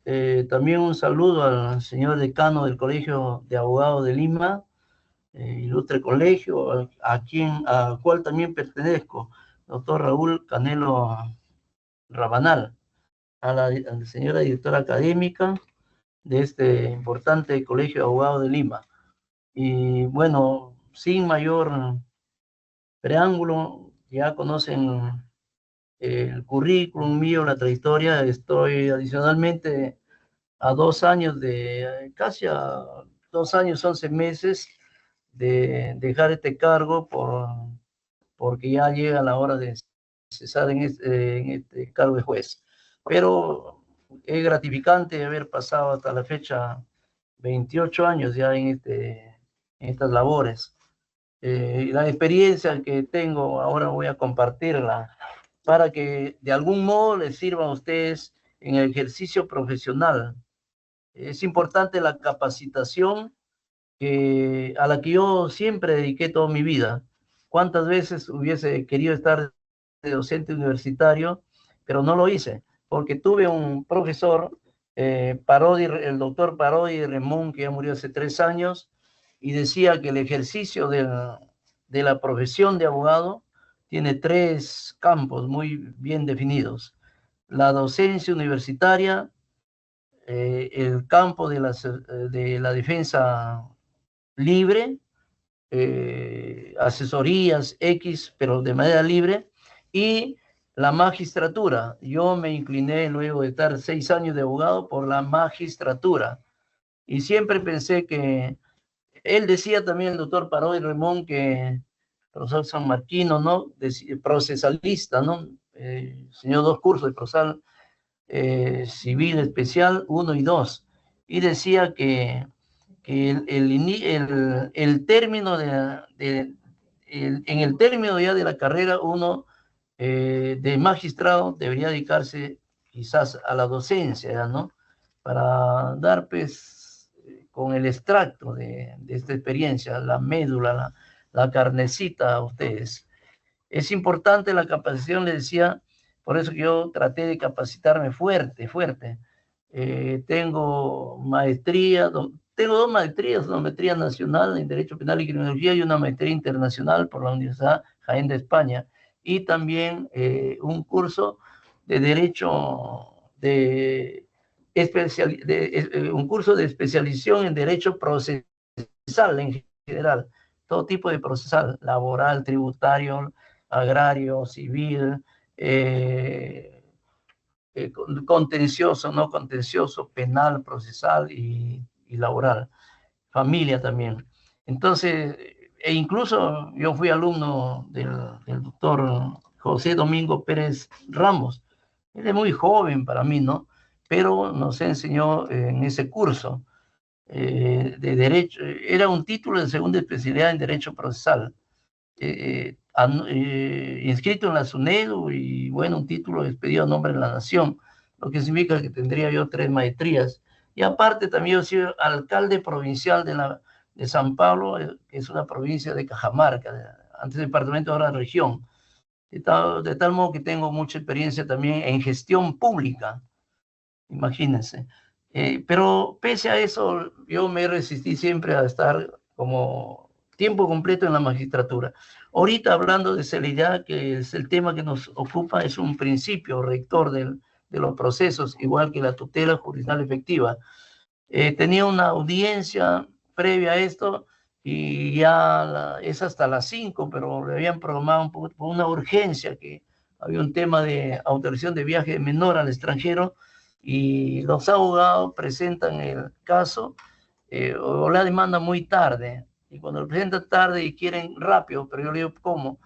También un saludo al señor decano del Colegio de Abogados de Lima, ilustre colegio, al cual también pertenezco, doctor Raúl Canelo Rabanal, a la señora directora académica de este importante Colegio de Abogados de Lima. Y bueno, sin mayor preámbulo, ya conocen el currículum mío, la trayectoria. Estoy adicionalmente a 2 años casi a 2 años, 11 meses de dejar este cargo porque ya llega la hora de cesar en este cargo de juez. Pero es gratificante haber pasado hasta la fecha 28 años ya en estas labores. La experiencia que tengo ahora voy a compartirla para que de algún modo les sirva a ustedes en el ejercicio profesional. Es importante la capacitación a la que yo siempre dediqué toda mi vida. ¿Cuántas veces hubiese querido estar de docente universitario, pero no lo hice? Porque tuve un profesor, el doctor Parodi Remón, que ya murió hace 3 años, y decía que el ejercicio de la profesión de abogado tiene 3 campos muy bien definidos: la docencia universitaria, el campo de la defensa libre, asesorías X, pero de manera libre, y la magistratura. Yo me incliné luego de estar 6 años de abogado por la magistratura, y siempre pensé que, él decía también, el doctor Parodi Remón, que profesor San Marquino, ¿no? Procesalista, ¿no? Enseñó 2 cursos de procesal civil especial 1 y 2, y decía que el término en el término ya de la carrera, uno de magistrado debería dedicarse quizás a la docencia, ¿no? Para dar, pues, con el extracto de esta experiencia, la médula, la carnecita a ustedes. Es importante la capacitación, les decía, por eso que yo traté de capacitarme fuerte, fuerte. Tengo maestría, tengo 2 maestrías: una maestría nacional en Derecho Penal y Criminología y una maestría internacional por la Universidad Jaén de España. Y también un curso de Derecho un curso de especialización en Derecho Procesal en general, todo tipo de procesal: laboral, tributario, agrario, civil, eh, contencioso, no contencioso, penal, procesal y laboral, familia también. Entonces, incluso yo fui alumno del doctor José Domingo Pérez Ramos. Él es muy joven para mí, ¿no? Pero nos enseñó en ese curso de Derecho. Era un título de segunda especialidad en Derecho Procesal, inscrito en la SUNEDU, y bueno, un título expedido a nombre de la Nación, lo que significa que tendría yo 3 maestrías. Y aparte también yo soy alcalde provincial de San Pablo, que es una provincia de Cajamarca, antes departamento, ahora región. De tal modo que tengo mucha experiencia también en gestión pública, imagínense. Pero pese a eso, yo me resistí siempre a estar como tiempo completo en la magistratura. Ahorita, hablando de celeridad, que es el tema que nos ocupa, es un principio rector de los procesos, igual que la tutela judicial efectiva. Tenía una audiencia previa a esto, y ya es hasta las 5, pero le habían programado un poco por una urgencia, que había un tema de autorización de viaje menor al extranjero, y los abogados presentan el caso o la demanda muy tarde. Y cuando lo presentan tarde y quieren rápido, pero yo le digo, ¿cómo?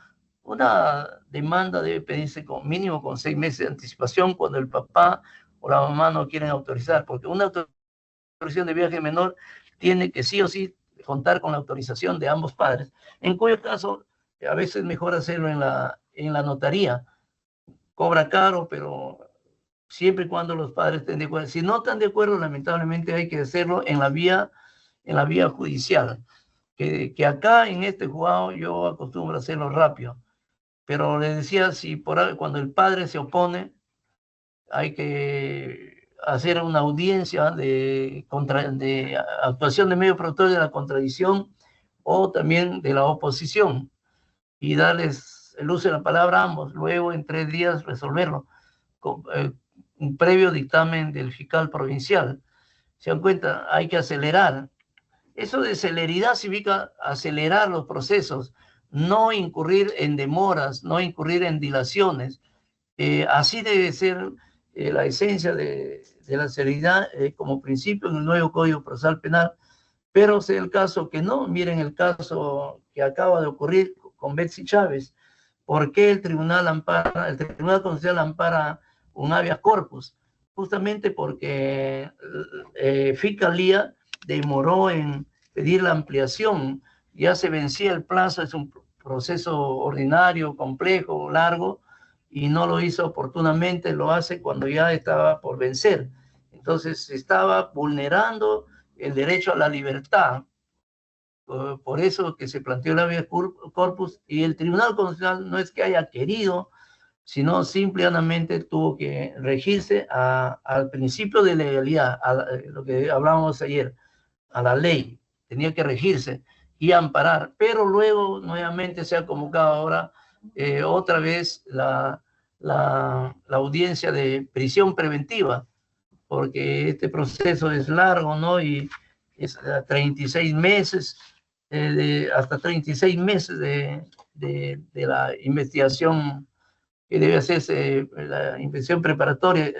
Una demanda debe pedirse mínimo con 6 meses de anticipación, cuando el papá o la mamá no quieren autorizar, porque una autorización de viaje menor tiene que sí o sí contar con la autorización de ambos padres, en cuyo caso a veces es mejor hacerlo en la notaría. Cobra caro, pero siempre y cuando los padres estén de acuerdo. Si no están de acuerdo, lamentablemente hay que hacerlo en la vía judicial, que acá en este juzgado yo acostumbro a hacerlo rápido. Pero les decía, si cuando el padre se opone, hay que hacer una audiencia de actuación de medio productor de la contradicción o también de la oposición y darles el uso de la palabra a ambos, luego en 3 días resolverlo, con un previo dictamen del fiscal provincial. Se dan cuenta, hay que acelerar. Eso de celeridad significa acelerar los procesos, no incurrir en demoras, no incurrir en dilaciones. Así debe ser la esencia de la celeridad como principio en el nuevo Código Procesal Penal, pero sea el caso que no. Miren el caso que acaba de ocurrir con Betsy Chávez. ¿Por qué el Tribunal Constitucional ampara un habeas corpus? Justamente porque Fiscalía demoró en pedir la ampliación, ya se vencía el plazo, es un proceso ordinario, complejo, largo, y no lo hizo oportunamente, lo hace cuando ya estaba por vencer. Entonces estaba vulnerando el derecho a la libertad. Por eso que se planteó el habeas corpus, y el Tribunal Constitucional no es que haya querido, sino simplemente tuvo que regirse al principio de legalidad, lo que hablábamos ayer, a la ley, tenía que regirse y amparar, pero luego nuevamente se ha convocado ahora otra vez la audiencia de prisión preventiva, porque este proceso es largo, ¿no? Y es 36 meses, hasta 36 meses de la investigación que debe hacerse, la investigación preparatoria.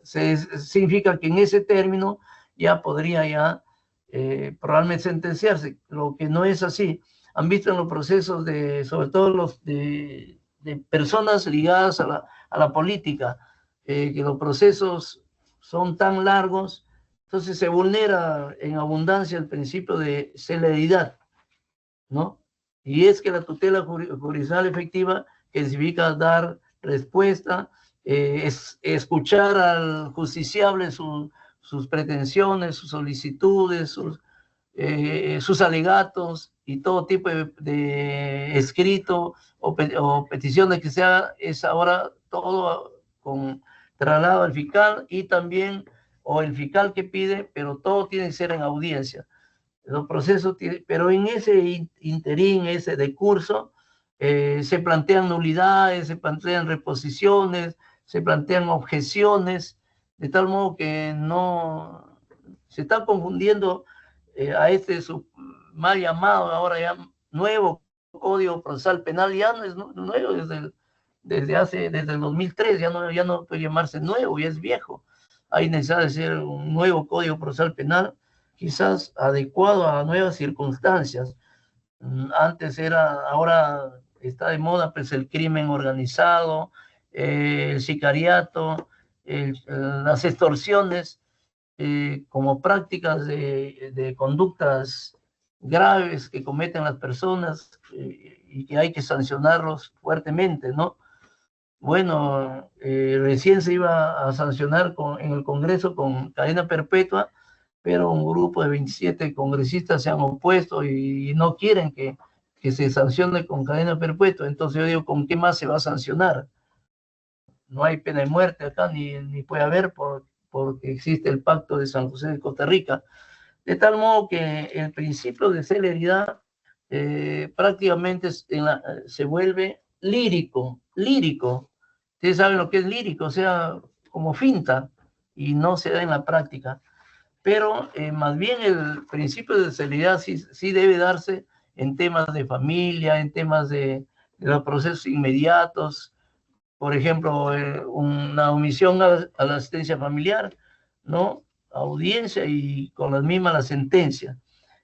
Significa que en ese término ya podría probablemente sentenciarse, lo que no es así. Han visto en los procesos sobre todo los de personas ligadas a la política, que los procesos son tan largos, entonces se vulnera en abundancia el principio de celeridad, ¿no? Y es que la tutela jurisdiccional efectiva, que significa dar respuesta, escuchar al justiciable sus pretensiones, sus solicitudes, sus alegatos y todo tipo de escrito o peticiones que se haga, es ahora todo con traslado al fiscal y también, o el fiscal que pide, pero todo tiene que ser en audiencia. Los procesos, pero en ese interín, ese decurso, se plantean nulidades, se plantean reposiciones, se plantean objeciones, de tal modo que no se está confundiendo a este mal llamado ahora ya nuevo Código Procesal Penal. Ya no es nuevo desde el 2003, ya no puede llamarse nuevo, ya es viejo. Hay necesidad de hacer un nuevo Código Procesal Penal, quizás adecuado a nuevas circunstancias. Ahora está de moda pues el crimen organizado, el sicariato, las extorsiones, como prácticas de conductas graves que cometen las personas, y que hay que sancionarlos fuertemente, ¿no? Bueno, recién se iba a sancionar en el Congreso con cadena perpetua, pero un grupo de 27 congresistas se han opuesto y no quieren que se sancione con cadena perpetua. Entonces yo digo, ¿con qué más se va a sancionar? No hay pena de muerte acá, ni puede haber, porque existe el Pacto de San José de Costa Rica. De tal modo que el principio de celeridad prácticamente se vuelve lírico. Ustedes saben lo que es lírico, o sea, como finta, y no se da en la práctica. Pero más bien el principio de celeridad sí debe darse en temas de familia, en temas de los procesos inmediatos. Por ejemplo, una omisión a la asistencia familiar, ¿no? Audiencia y con las mismas la sentencia.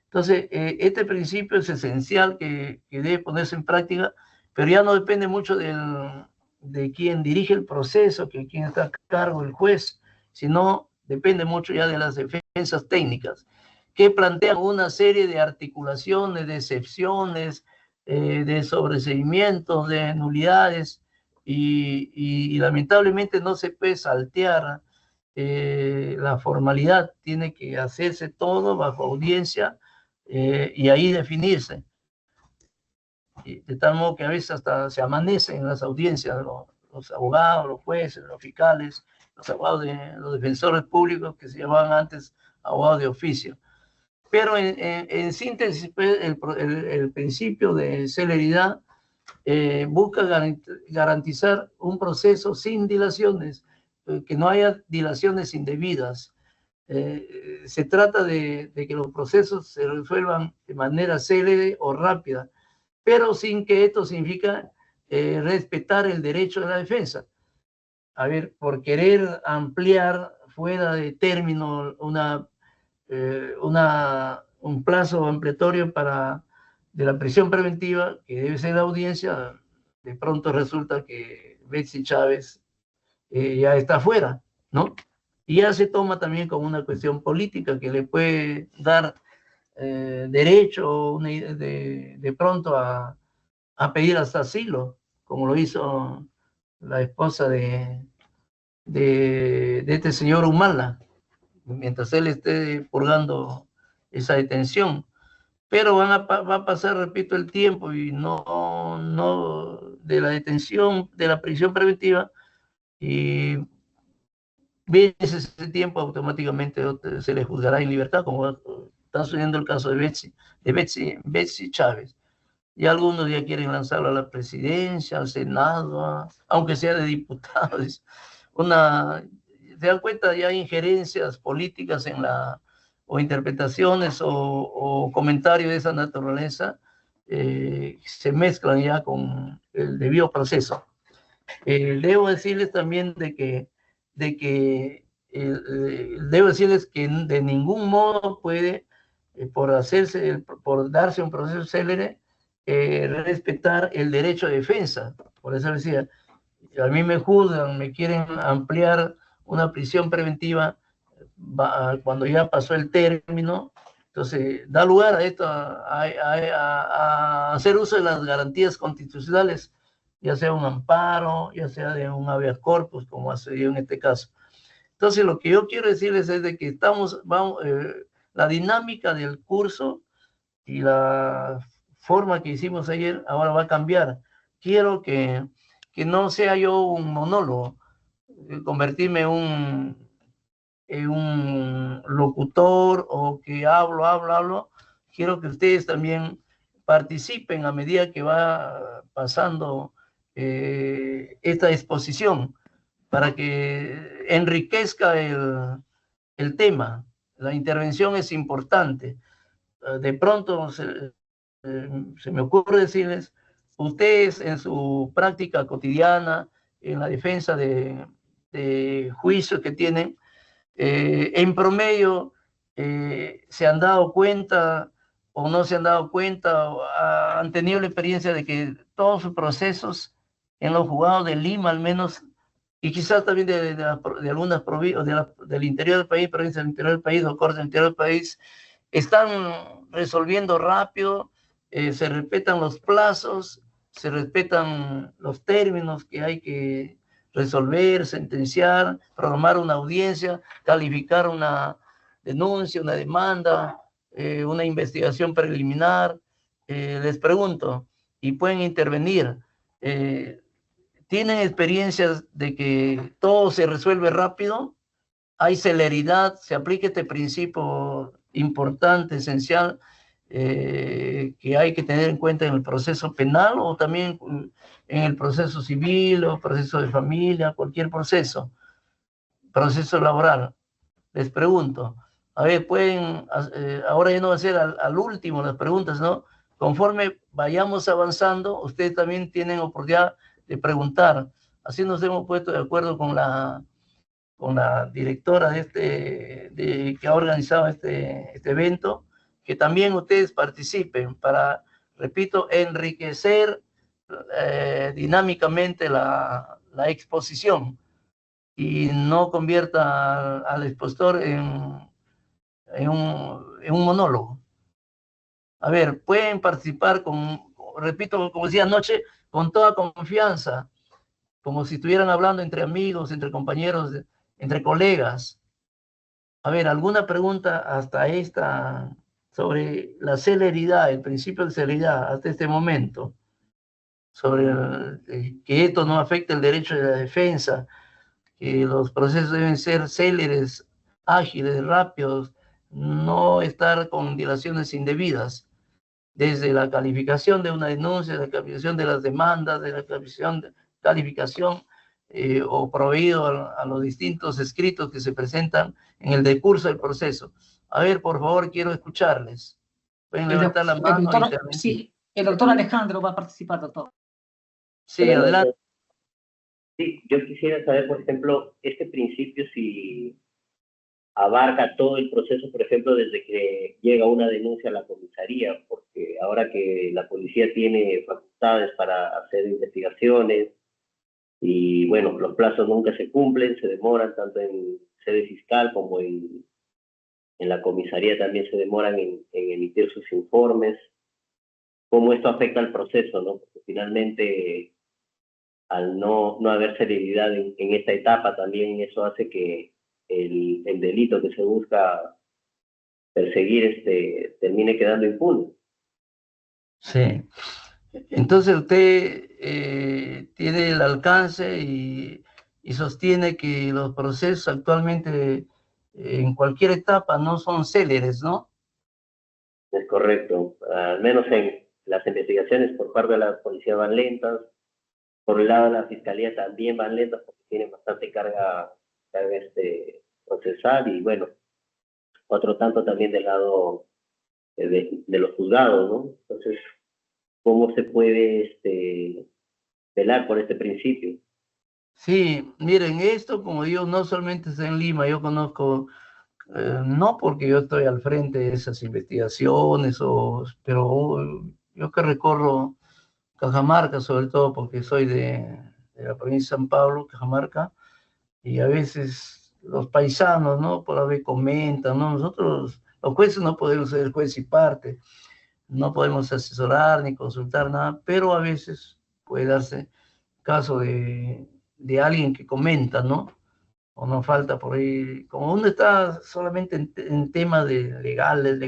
Entonces, este principio es esencial que debe ponerse en práctica, pero ya no depende mucho de quien dirige el proceso, que quien está a cargo, el juez, sino depende mucho ya de las defensas técnicas, que plantean una serie de articulaciones, de excepciones, de sobreseimientos, de nulidades, y lamentablemente no se puede saltear la formalidad, tiene que hacerse todo bajo audiencia, y ahí definirse. De tal modo que a veces hasta se amanecen en las audiencias los abogados, los jueces, los fiscales, los abogados los defensores públicos que se llamaban antes abogados de oficio. Pero en síntesis, pues, el principio de celeridad busca garantizar un proceso sin dilaciones, que no haya dilaciones indebidas. Se trata de que los procesos se resuelvan de manera célere o rápida, pero sin que esto significa respetar el derecho de la defensa. A ver, por querer ampliar fuera de término un plazo ampliatorio de la prisión preventiva, que debe ser la audiencia, de pronto resulta que Betsy Chávez ya está fuera, ¿no? Y ya se toma también como una cuestión política que le puede dar derecho de pronto a pedir hasta asilo, como lo hizo la esposa de este señor Humala, mientras él esté purgando esa detención. Pero va a pasar, repito, el tiempo y no de la detención, de la prisión preventiva, y viene ese tiempo automáticamente se le juzgará en libertad, como está sucediendo el caso de Betsy Chávez. Y algunos ya quieren lanzarlo a la presidencia, al Senado, aunque sea de diputados. Se dan cuenta, ya hay injerencias políticas o interpretaciones o comentarios de esa naturaleza, se mezclan ya con el debido proceso. Debo decirles también debo decirles que de ningún modo puede, por darse un proceso célere, respetar el derecho de defensa. Por eso decía, a mí me juzgan, me quieren ampliar una prisión preventiva cuando ya pasó el término. Entonces, da lugar a esto, a hacer uso de las garantías constitucionales, ya sea un amparo, ya sea de un habeas corpus, como ha sucedido en este caso. Entonces, lo que yo quiero decirles es de que la dinámica del curso y la forma que hicimos ayer ahora va a cambiar. Quiero que no sea yo un monólogo, convertirme en un locutor o que hablo. Quiero que ustedes también participen a medida que va pasando esta exposición, para que enriquezca el tema. La intervención es importante. De pronto se me ocurre decirles, ustedes en su práctica cotidiana, en la defensa de juicios que tienen, en promedio, se han dado cuenta o no se han dado cuenta, o han tenido la experiencia de que todos sus procesos en los juzgados de Lima al menos, y quizás también de algunas provincias, del interior del país, provincias del interior del país o cortes del interior del país, están resolviendo rápido, se respetan los plazos, se respetan los términos que hay que resolver, sentenciar, programar una audiencia, calificar una denuncia, una demanda, una investigación preliminar. Les pregunto, y pueden intervenir, ¿tienen experiencias de que todo se resuelve rápido? ¿Hay celeridad? ¿Se aplica este principio importante, esencial, que hay que tener en cuenta en el proceso penal o también en el proceso civil o proceso de familia, cualquier proceso laboral? Les pregunto. A ver, ahora ya no va a ser al último las preguntas, ¿no? Conforme vayamos avanzando, ustedes también tienen oportunidad de preguntar. Así nos hemos puesto de acuerdo con la directora que ha organizado este evento, que también ustedes participen para, repito, enriquecer dinámicamente la exposición y no convierta al expositor en un monólogo. A ver, pueden participar repito, como decía anoche, con toda confianza, como si estuvieran hablando entre amigos, entre compañeros, entre colegas. A ver, ¿alguna pregunta hasta esta sobre la celeridad, el principio de celeridad hasta este momento? Sobre que esto no afecte el derecho de la defensa. que los procesos deben ser céleres, ágiles, rápidos, no estar con dilaciones indebidas, desde la calificación de una denuncia, la calificación de las demandas, de la calificación o proveído a los distintos escritos que se presentan en el decurso del proceso. A ver, por favor, quiero escucharles. Pueden levantar la mano y intervenir. Sí, el doctor Alejandro va a participar, doctor. Sí, adelante. Sí, yo quisiera saber, por ejemplo, este principio si abarca todo el proceso, por ejemplo, desde que llega una denuncia a la comisaría, porque ahora que la policía tiene facultades para hacer investigaciones y, bueno, los plazos nunca se cumplen, se demoran tanto en sede fiscal como en la comisaría también se demoran en emitir sus informes. ¿Cómo esto afecta al proceso, no? Porque finalmente, al no haber celeridad en esta etapa, también eso hace que el delito que se busca perseguir termine quedando impune. Sí. Entonces usted tiene el alcance y sostiene que los procesos actualmente en cualquier etapa no son céleres, ¿no? Es correcto. Al menos en las investigaciones por parte de la policía van lentas. Por el lado de la fiscalía también van lentas porque tienen bastante carga procesal y, bueno, otro tanto también del lado de los juzgados, ¿no? Entonces, ¿cómo se puede velar por este principio? Sí, miren, esto, como digo, no solamente está en Lima, yo conozco, no porque yo estoy al frente de esas investigaciones, pero yo que recorro Cajamarca, sobre todo porque soy de la provincia de San Pablo, Cajamarca, y a veces los paisanos, ¿no? Por ahí comentan, ¿no? Nosotros, los jueces no podemos ser juez y parte, no podemos asesorar ni consultar nada, pero a veces puede darse caso de alguien que comenta, ¿no? O no falta por ahí, como uno está solamente en temas de legales,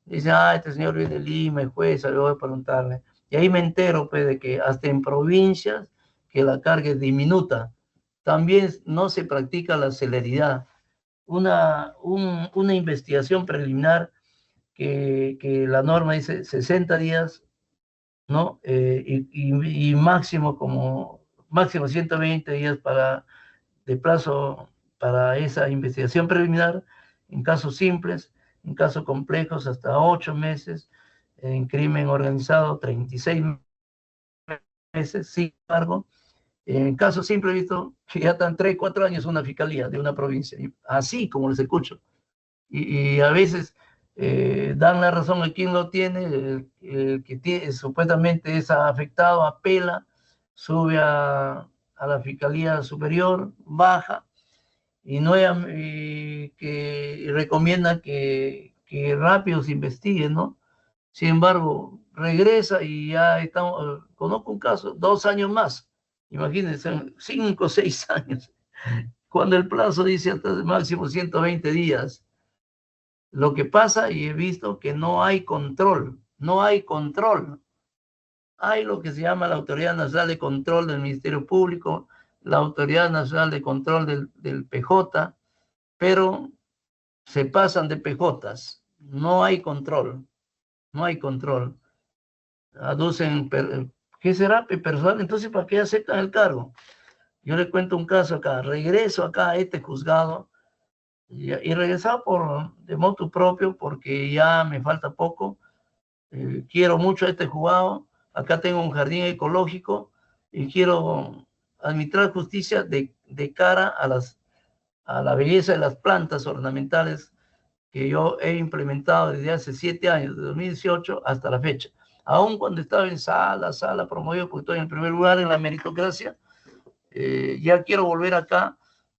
dice, este señor viene de Lima, es juez, le voy a preguntarle. Y ahí me entero, pues, de que hasta en provincias que la carga es diminuta, también no se practica la celeridad. Una investigación preliminar que la norma dice 60 días, ¿no? Y máximo 120 días de plazo para esa investigación preliminar, en casos simples, en casos complejos hasta 8 meses, en crimen organizado 36 meses, sin embargo, en casos simples he visto que ya están 3, 4 años una fiscalía de una provincia, así como les escucho. Y a veces dan la razón a quien lo tiene, el que supuestamente es afectado, apela, sube a la Fiscalía Superior, baja, y recomienda que rápido se investigue, ¿no? Sin embargo, regresa y ya estamos, conozco un caso, 2 años más, imagínense, 5 o 6 años, cuando el plazo dice hasta máximo 120 días. Lo que pasa, y he visto que no hay control, no hay control. Hay lo que se llama la Autoridad Nacional de Control del Ministerio Público, la Autoridad Nacional de Control del PJ, pero se pasan de PJs. No hay control, no hay control. Aducen, ¿qué será? Personal, entonces, ¿para qué aceptan el cargo? Yo le cuento un caso acá, regreso acá a este juzgado, y regresaba de motu propio porque ya me falta poco. Quiero mucho a este juzgado. Acá tengo un jardín ecológico y quiero administrar justicia de cara a la belleza de las plantas ornamentales que yo he implementado desde hace 7 años, de 2018 hasta la fecha. Aún cuando estaba en sala promovido, porque estoy en el primer lugar en la meritocracia, ya quiero volver acá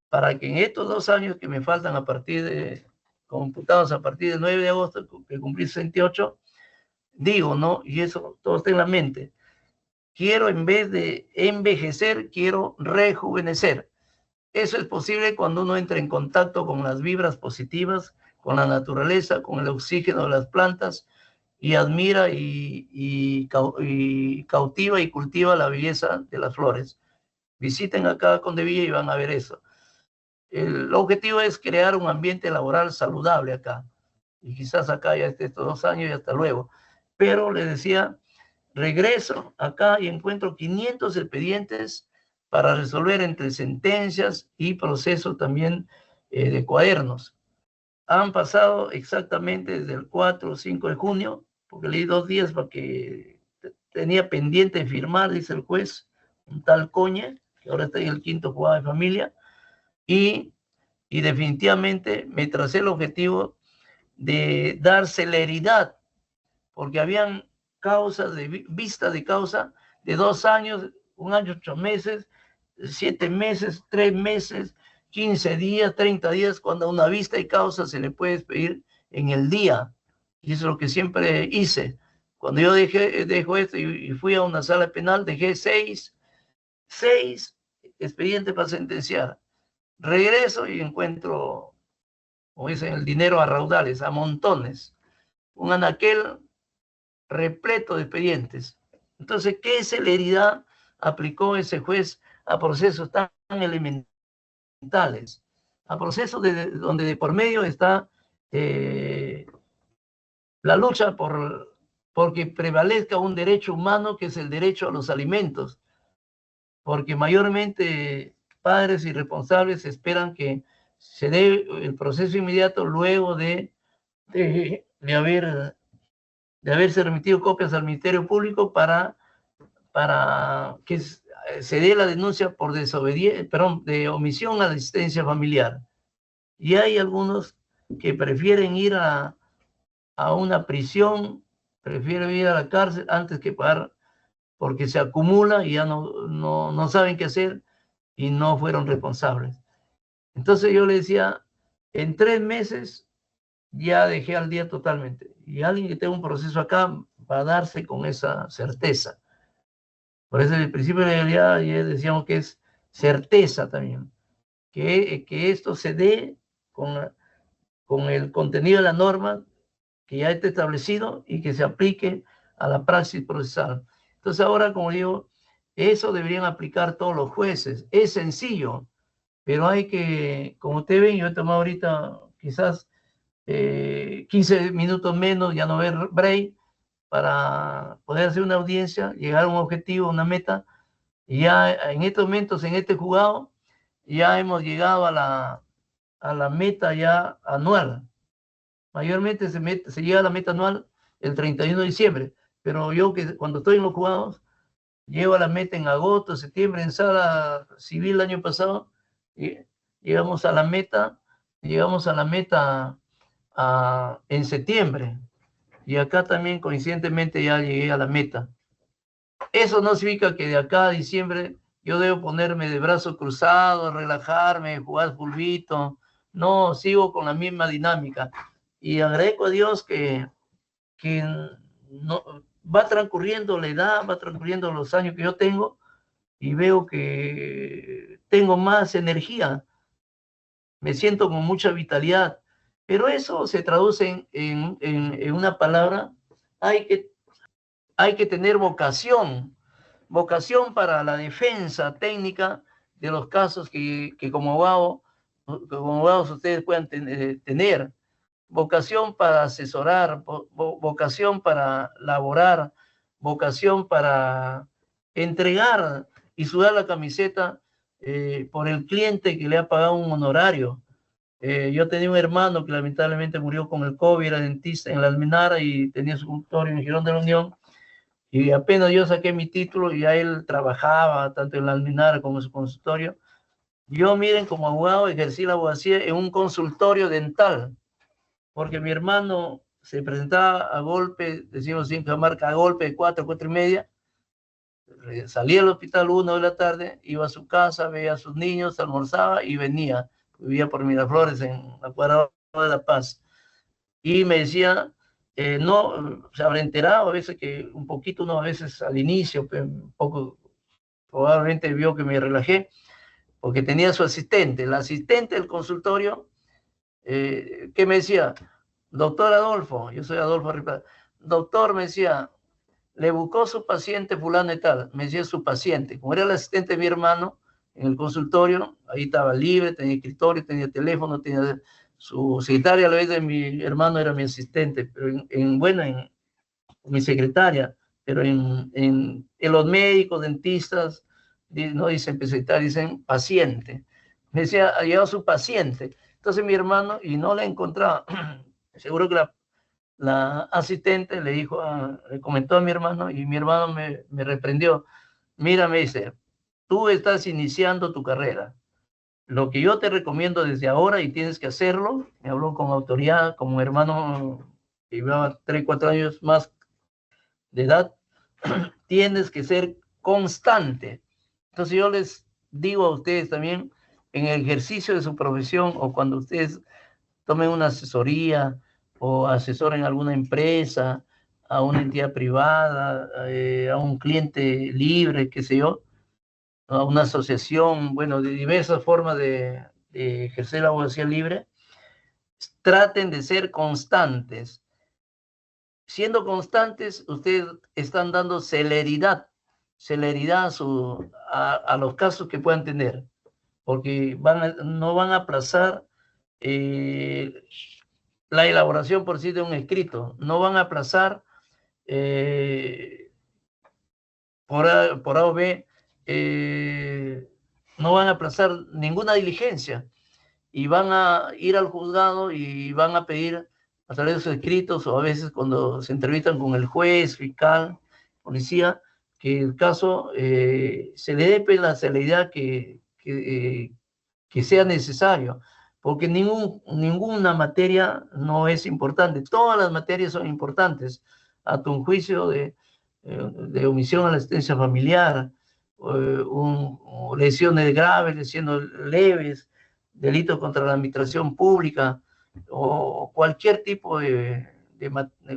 para que en estos 2 años que me faltan computados a partir del 9 de agosto, que cumplí 68, digo, ¿no? Y eso todo está en la mente. Quiero, en vez de envejecer, quiero rejuvenecer. Eso es posible cuando uno entra en contacto con las vibras positivas, con la naturaleza, con el oxígeno de las plantas, y admira y cautiva y cultiva la belleza de las flores. Visiten acá Condevilla y van a ver eso. El objetivo es crear un ambiente laboral saludable acá. Y quizás acá ya esté estos 2 años y hasta luego. Pero les decía, regreso acá y encuentro 500 expedientes para resolver entre sentencias y procesos también de cuadernos. Han pasado exactamente desde el 4 o 5 de junio, porque leí 2 días porque tenía pendiente de firmar, dice el juez, un tal Coñe, que ahora está en el 5º juzgado de familia, y definitivamente me tracé el objetivo de dar celeridad, porque habían causas de vista de causa de 2 años, 1 año, 8 meses, 7 meses, 3 meses, 15 días, 30 días, cuando a una vista de causa se le puede pedir en el día. Y eso es lo que siempre hice. Cuando yo dejo esto y fui a una sala penal, dejé 6 expedientes para sentenciar. Regreso y encuentro, como dicen, el dinero a raudales, a montones. Un anaquel repleto de expedientes. Entonces, ¿qué celeridad aplicó ese juez a procesos tan elementales? A procesos donde de por medio está la lucha porque prevalezca un derecho humano que es el derecho a los alimentos. Porque mayormente padres y responsables esperan que se dé el proceso inmediato luego de haberse remitido copias al Ministerio Público para que se dé la denuncia por de omisión a la asistencia familiar. Y hay algunos que prefieren ir a una prisión, prefieren ir a la cárcel antes que pagar, porque se acumula y ya no saben qué hacer y no fueron responsables. Entonces yo le decía, en 3 meses ya dejé al día totalmente. Y alguien que tenga un proceso acá va a darse con esa certeza. Por eso el principio de legalidad ya decíamos que es certeza también. Que esto se dé con el contenido de la norma que ya está establecido y que se aplique a la praxis procesal. Entonces ahora, como digo, eso deberían aplicar todos los jueces. Es sencillo, pero hay que, como ustedes ven, yo he tomado ahorita quizás 15 minutos menos, ya no ver break, para poder hacer una audiencia, llegar a un objetivo, una meta. Y ya en estos momentos, en este juzgado, ya hemos llegado a la meta ya anual. Mayormente se llega a la meta anual el 31 de diciembre, pero yo que cuando estoy en los juzgados, llego a la meta en agosto, septiembre, en sala civil el año pasado, y llegamos a la meta en septiembre, y acá también coincidentemente ya llegué a la meta. Eso no significa que de acá a diciembre yo debo ponerme de brazos cruzados, relajarme, jugar fulbito. No, sigo con la misma dinámica. Y agradezco a Dios que no, va transcurriendo la edad, va transcurriendo los años que yo tengo y veo que tengo más energía, me siento con mucha vitalidad, pero eso se traduce en una palabra: hay que tener vocación para la defensa técnica de los casos que como abogados ustedes puedan tener. Vocación para asesorar, vocación para laborar, vocación para entregar y sudar la camiseta por el cliente que le ha pagado un honorario. Yo tenía un hermano que lamentablemente murió con el COVID, era dentista en la Almenara y tenía su consultorio en Girón de la Unión, y apenas yo saqué mi título y ya él trabajaba tanto en la Almenara como en su consultorio. Yo, miren, como abogado ejercí la abogacía en un consultorio dental, porque mi hermano se presentaba a golpe, decimos en Cajamarca, a golpe de 4:30, salía del hospital 1 de la tarde, iba a su casa, veía a sus niños, almorzaba y venía. Vivía por Miraflores, en la cuadra de La Paz. Y me decía, no, se habrá enterado a veces que un poquito, no, a veces al inicio, un poco, probablemente vio que me relajé, porque tenía su asistente, el asistente del consultorio, que me decía: doctor Adolfo, yo soy Adolfo Arriba, doctor, me decía, le buscó su paciente fulano y tal, me decía su paciente, como era el asistente de mi hermano, en el consultorio, ahí estaba libre, tenía escritorio, tenía teléfono, tenía su secretaria, a la vez de mi hermano era mi asistente, pero en mi secretaria, pero en los médicos, dentistas, no dicen secretaria, dicen paciente. Me decía, ha llegado su paciente. Entonces mi hermano, y no la encontraba, seguro que la asistente le dijo, le comentó a mi hermano, y mi hermano me reprendió. Mira, me dice, tú estás iniciando tu carrera. Lo que yo te recomiendo desde ahora, y tienes que hacerlo, me habló con autoridad, como hermano que llevaba 3, 4 años más de edad, tienes que ser constante. Entonces yo les digo a ustedes también, en el ejercicio de su profesión o cuando ustedes tomen una asesoría o asesoren a alguna empresa, a una entidad privada, a un cliente libre, qué sé yo, a una asociación, bueno, de diversas formas de ejercer la abogacía libre, traten de ser constantes. Siendo constantes, ustedes están dando celeridad a los casos que puedan tener, porque no van a aplazar la elaboración por sí de un escrito, no van a aplazar por A o B, no van a aplazar ninguna diligencia y van a ir al juzgado y van a pedir a través de sus escritos o a veces cuando se entrevistan con el juez, fiscal, policía, que el caso se le dé la celeridad que sea necesario, porque ninguna materia no es importante, todas las materias son importantes, a tu juicio de omisión a la asistencia familiar, lesiones graves, lesiones leves, delitos contra la administración pública o cualquier tipo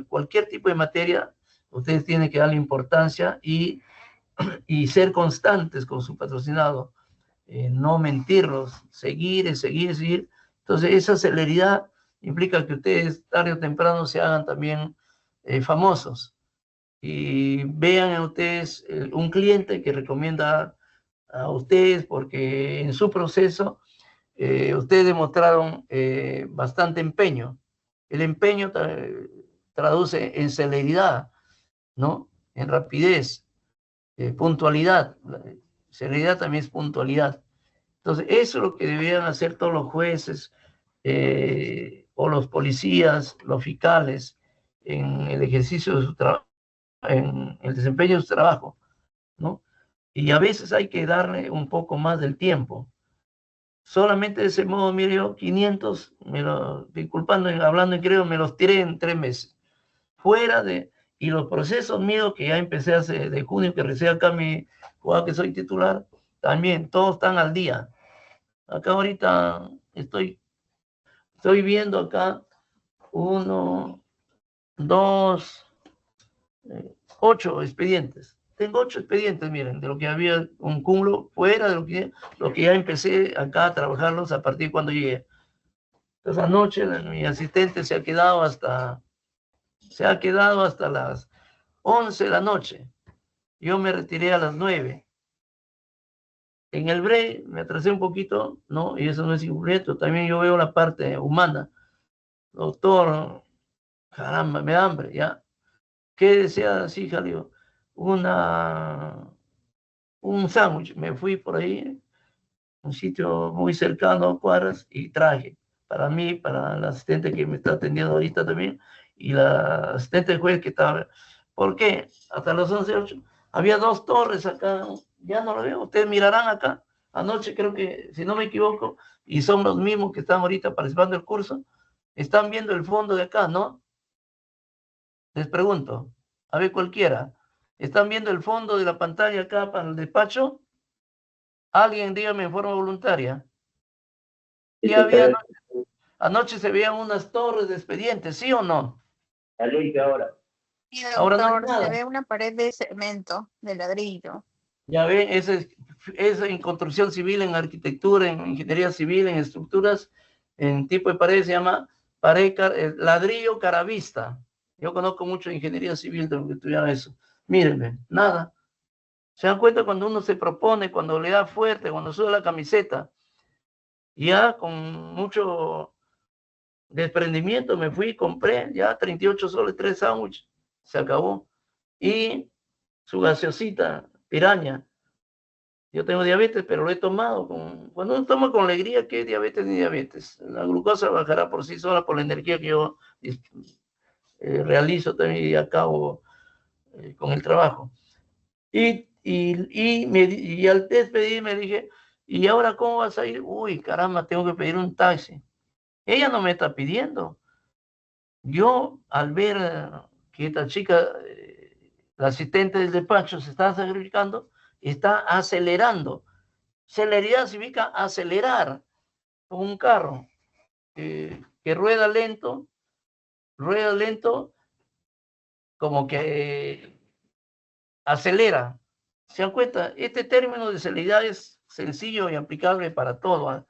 cualquier tipo de materia, ustedes tienen que darle importancia y ser constantes con su patrocinado, no mentirlos, seguir. Entonces esa celeridad implica que ustedes tarde o temprano se hagan también famosos y vean en ustedes un cliente que recomienda a ustedes porque en su proceso ustedes demostraron bastante empeño. El empeño traduce en celeridad, ¿no? En rapidez, puntualidad. Celeridad también es puntualidad. Entonces, eso es lo que deberían hacer todos los jueces o los policías, los fiscales, en el ejercicio de su trabajo, en el desempeño de su trabajo, ¿no? Y a veces hay que darle un poco más del tiempo. Solamente de ese modo, mire, yo 500, disculpando, hablando en creo, me los tiré en 3 meses. Y los procesos míos que ya empecé hace de junio, que recién acá mi jugada que soy titular, también todos están al día. Acá ahorita estoy viendo acá 1, 2, 8 expedientes. Tengo 8 expedientes, miren, de lo que había un cúmulo fuera de lo que ya empecé acá a trabajarlos a partir de cuando llegué. Entonces anoche mi asistente se ha quedado hasta las 11 de la noche. Yo me retiré a las 9. En el break me atrasé un poquito, ¿no? Y eso no es incumplimiento. También yo veo la parte humana. Doctor, caramba, me da hambre, ¿ya? ¿Qué desea, sí, Jalio? Un sándwich. Me fui por ahí, un sitio muy cercano a cuadras, y traje para mí, para la asistente que me está atendiendo ahorita también, y la asistente del juez que estaba. ¿Por qué? Hasta las 11:08. Había 2 torres acá, ya no lo veo. Ustedes mirarán acá. Anoche creo que, si no me equivoco, y son los mismos que están ahorita participando del curso, están viendo el fondo de acá, ¿no? Les pregunto, a ver cualquiera, ¿están viendo el fondo de la pantalla acá para el despacho? Alguien dígame en forma voluntaria. Y había anoche se veían unas torres de expedientes, ¿sí o no? Sí, Ahora no hay doctor, se nada. ve una pared de cemento, de ladrillo. Ya ven, es en construcción civil, en arquitectura, en ingeniería civil, en estructuras, en tipo de pared se llama ladrillo caravista. Yo conozco mucho de ingeniería civil de lo que estudiaba eso. Mírenme, nada. Se dan cuenta cuando uno se propone, cuando le da fuerte, cuando sube la camiseta. Ya con mucho desprendimiento me fui y compré ya 38 soles, 3 sándwiches. Se acabó. Y su gaseosita, piraña. Yo tengo diabetes, pero lo he tomado. Cuando uno toma con alegría, ¿qué diabetes ni diabetes? La glucosa bajará por sí sola por la energía que yo realizo también y acabo con el trabajo. Y al despedirme dije, ¿y ahora cómo vas a ir? Uy, caramba, tengo que pedir un taxi. Ella no me está pidiendo. Yo, al ver que esta chica, la asistente del despacho, se está sacrificando, está acelerando. Celeridad significa acelerar con un carro que rueda lento, como que acelera. ¿Se dan cuenta? Este término de celeridad es sencillo y aplicable para todo,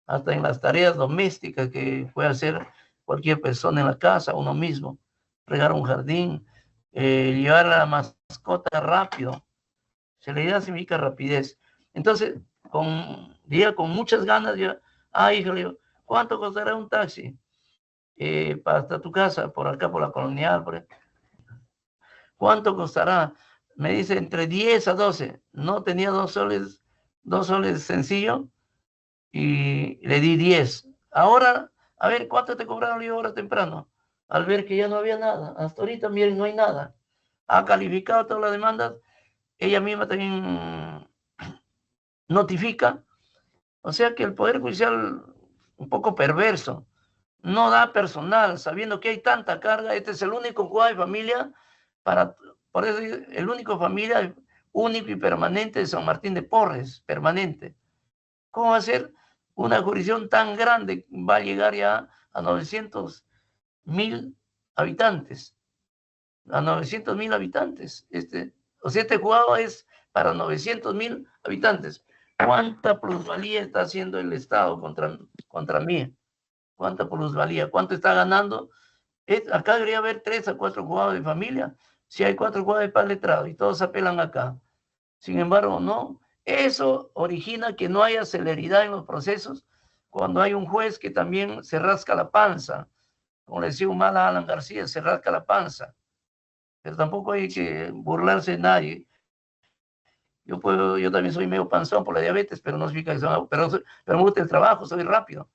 hasta en las tareas domésticas que puede hacer cualquier persona en la casa, uno mismo. Regar un jardín, llevar a la mascota rápido. Celeridad significa rapidez. Entonces, con muchas ganas, yo, híjole, ¿cuánto costará un taxi? Para hasta tu casa, por acá, por la Colonial, ¿cuánto costará? Me dice entre 10 a 12. No tenía 2 soles sencillo y le di 10. Ahora, a ver, ¿cuánto te cobraron yo ahora temprano? Al ver que ya no había nada. Hasta ahorita, miren, no hay nada. Ha calificado todas las demandas. Ella misma también notifica. O sea que el Poder Judicial, un poco perverso, no da personal, sabiendo que hay tanta carga. Este es el único juzgado de familia, por eso el único familia único y permanente de San Martín de Porres, permanente. ¿Cómo va a ser una jurisdicción tan grande? Va a llegar ya a 900.000 habitantes. A 900.000 habitantes. Este juzgado es para 900.000 habitantes. ¿Cuánta plusvalía está haciendo el Estado contra mí? ¿Cuánta plusvalía? ¿Cuánto está ganando? Acá debería haber 3 a 4 juzgados de familia. Si hay 4 juzgados de paz letrado y todos apelan acá. Sin embargo, no. Eso origina que no haya celeridad en los procesos cuando hay un juez que también se rasca la panza. Como le decía un mal a Alan García, se rasca la panza. Pero tampoco hay que burlarse de nadie. Yo también soy medio panzón por la diabetes, pero no significa que pero me gusta el trabajo, soy rápido.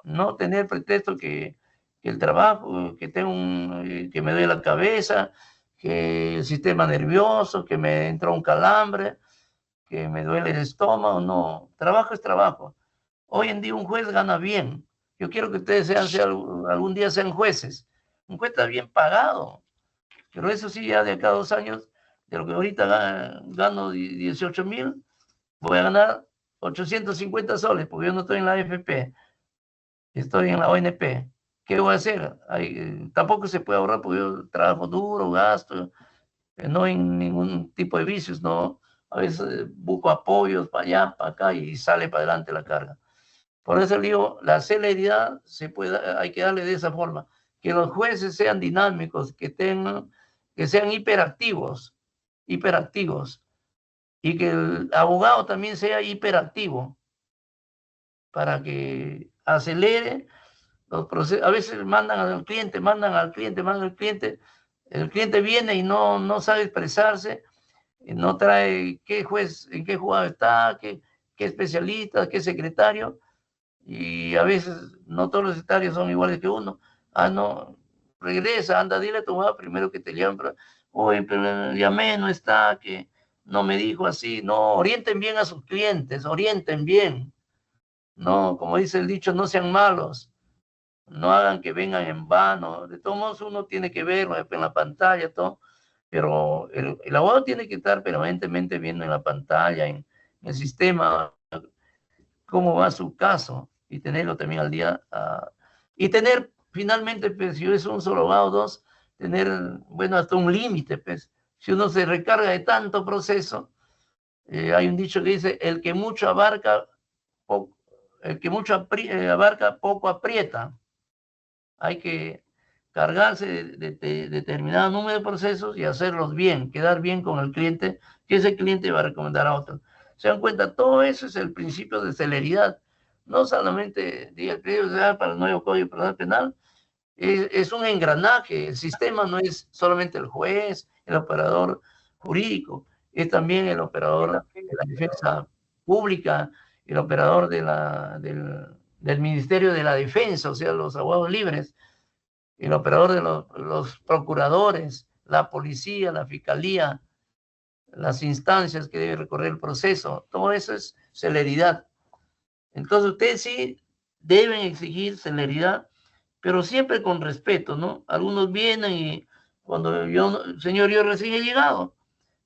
No tener pretexto que el trabajo, que que me duele la cabeza, que el sistema nervioso, que me entró un calambre, que me duele el estómago. No, trabajo es trabajo. Hoy en día un juez gana bien. Yo quiero que ustedes algún día sean jueces. Un juez está bien pagado, pero eso sí, ya de acá a 2 años, de lo que ahorita gano 18.000, voy a ganar 850 soles, porque yo no estoy en la AFP, estoy en la ONP. ¿Qué voy a hacer? Tampoco se puede ahorrar porque yo trabajo duro, gasto, no en ningún tipo de vicios, no. A veces busco apoyos para allá, para acá y sale para adelante la carga. Por eso digo, la celeridad hay que darle de esa forma, que los jueces sean dinámicos, que sean hiperactivos, y que el abogado también sea hiperactivo para que acelere los procesos. A veces mandan al cliente, el cliente viene y no sabe expresarse, no trae qué juez, en qué juzgado está, qué especialista, qué secretario, y a veces no todos los secretarios son iguales que uno. No, regresa, anda, dile a tu abogado primero que te llamen, oye, pero llamé, no está, que no me dijo así. No, orienten bien a sus clientes, orienten bien. No, como dice el dicho, no sean malos, no hagan que vengan en vano. De todos modos, uno tiene que verlo en la pantalla, todo, pero el abogado tiene que estar permanentemente viendo en la pantalla, en el sistema, cómo va su caso y tenerlo también al día. Y tener, finalmente, pues, si es un solo abogado, 2, tener, bueno, hasta un límite, pues. Si uno se recarga de tanto proceso, hay un dicho que dice, el que mucho abarca, poco aprieta. Hay que cargarse de determinado número de procesos y hacerlos bien, quedar bien con el cliente que ese cliente va a recomendar a otro. Se dan cuenta, todo eso es el principio de celeridad. No solamente diga el pedido para el nuevo Código Penal, es un engranaje. El sistema no es solamente el juez, el operador jurídico, es también el operador de la defensa pública, el operador del Ministerio de la Defensa, o sea, los abogados libres, el operador de los procuradores, la policía, la fiscalía, las instancias que debe recorrer el proceso. Todo eso es celeridad. Entonces ustedes sí deben exigir celeridad, pero siempre con respeto, ¿no? Algunos vienen y cuando yo, señor, yo recién he llegado,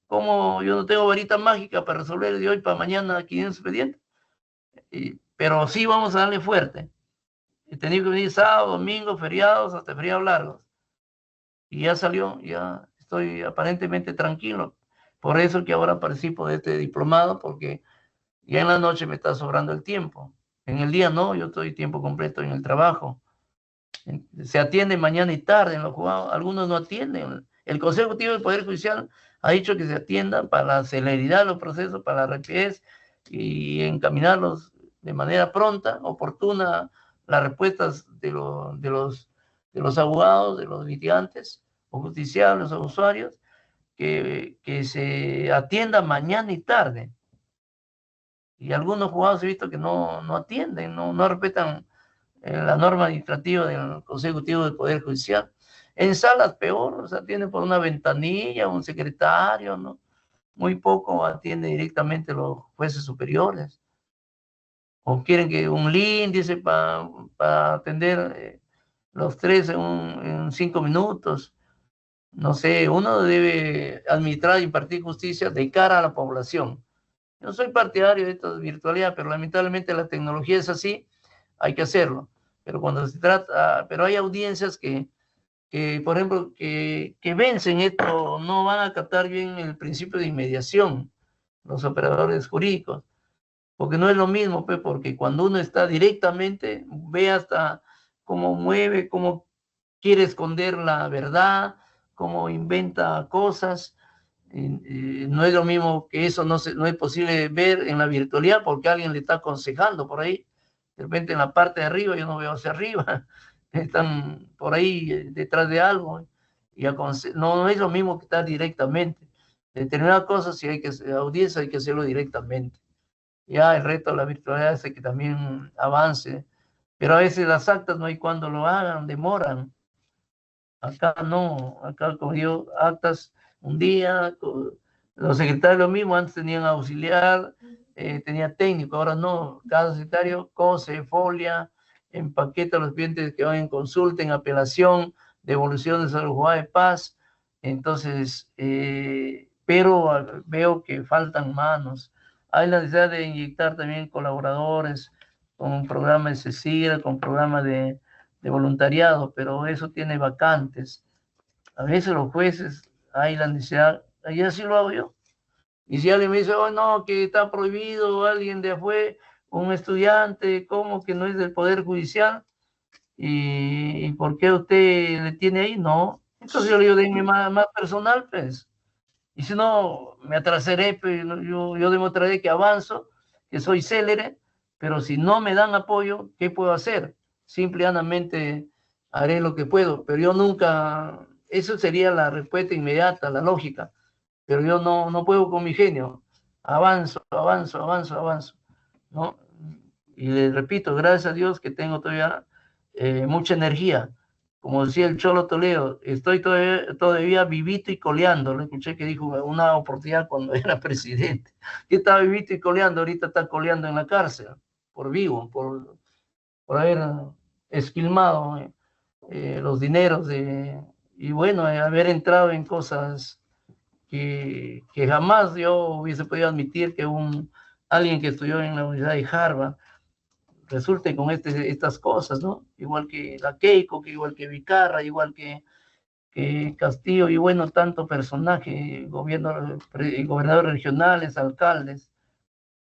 como yo no tengo varita mágica para resolver de hoy para mañana 500 expedientes, pero sí vamos a darle fuerte. He tenido que venir sábado, domingo, feriados, hasta feriados largos. Y ya salió, ya estoy aparentemente tranquilo. Por eso que ahora participo de este diplomado, porque ya en la noche me está sobrando el tiempo. En el día no, yo estoy tiempo completo en el trabajo. Se atiende mañana y tarde en los juzgados, algunos no atienden. El Consejo Ejecutivo del Poder Judicial ha dicho que se atiendan para la celeridad de los procesos, para la rapidez y encaminarlos de manera pronta, oportuna, las respuestas de los abogados, de los litigantes o justiciables o usuarios, que se atienda mañana y tarde. Y algunos juzgados he visto que no atienden, no respetan la norma administrativa del Consejo Ejecutivo del Poder Judicial. En salas peor, o sea, atiende por una ventanilla, un secretario, ¿no? Muy poco atiende directamente los jueces superiores. O quieren que un link, dice, para atender los tres en 5 minutos. No sé, uno debe administrar e impartir justicia de cara a la población. Yo soy partidario de esta virtualidad, pero lamentablemente la tecnología es así, hay que hacerlo. Pero cuando se trata, pero hay audiencias que por ejemplo, que vencen esto, no van a captar bien el principio de inmediación, los operadores jurídicos, porque no es lo mismo, pues, porque cuando uno está directamente, ve hasta cómo mueve, cómo quiere esconder la verdad, cómo inventa cosas. No es lo mismo que eso, no es posible ver en la virtualidad porque alguien le está aconsejando por ahí. De repente en la parte de arriba yo no veo hacia arriba, están por ahí detrás de algo y no es lo mismo que estar directamente. Determinadas cosas, si hay que hacer audiencia, hay que hacerlo directamente. Ya el reto de la virtualidad es que también avance, pero a veces las actas no hay cuando lo hagan, demoran. Acá no, acá cogió actas un día, los secretarios lo mismo, antes tenían auxiliar, tenía técnico, ahora no, cada secretario cose, folia, empaqueta los clientes que van en consulta, en apelación, devoluciones a los juzgados de paz. Entonces, pero veo que faltan manos. Hay la necesidad de inyectar también colaboradores con un programa de CECIRA, con programa de voluntariado, pero eso tiene vacantes. A veces los jueces, hay la necesidad, ahí así lo hago yo. Y si alguien me dice, oh no, que está prohibido, alguien de afuera, un estudiante, ¿cómo que no es del Poder Judicial? ¿Y por qué usted le tiene ahí? No. Entonces yo le digo, denme más personal, pues. Y si no, me atrasaré, pues yo demostraré que avanzo, que soy célere, pero si no me dan apoyo, ¿qué puedo hacer? Simplemente haré lo que puedo, pero yo nunca, eso sería la respuesta inmediata, la lógica, pero yo no puedo con mi genio, avanzo, ¿no? Y les repito, gracias a Dios que tengo todavía mucha energía. Como decía el Cholo Toledo, estoy todavía vivito y coleando. Lo escuché que dijo una oportunidad cuando era presidente, que estaba vivito y coleando, ahorita está coleando en la cárcel, por vivo, por haber esquilmado los dineros y bueno, haber entrado en cosas que jamás yo hubiese podido admitir que alguien que estudió en la Universidad de Harvard resulte con estas cosas, ¿no? Igual que la Keiko, que igual que Vicarra, igual que Castillo, y bueno, tanto personaje, gobernadores regionales, alcaldes,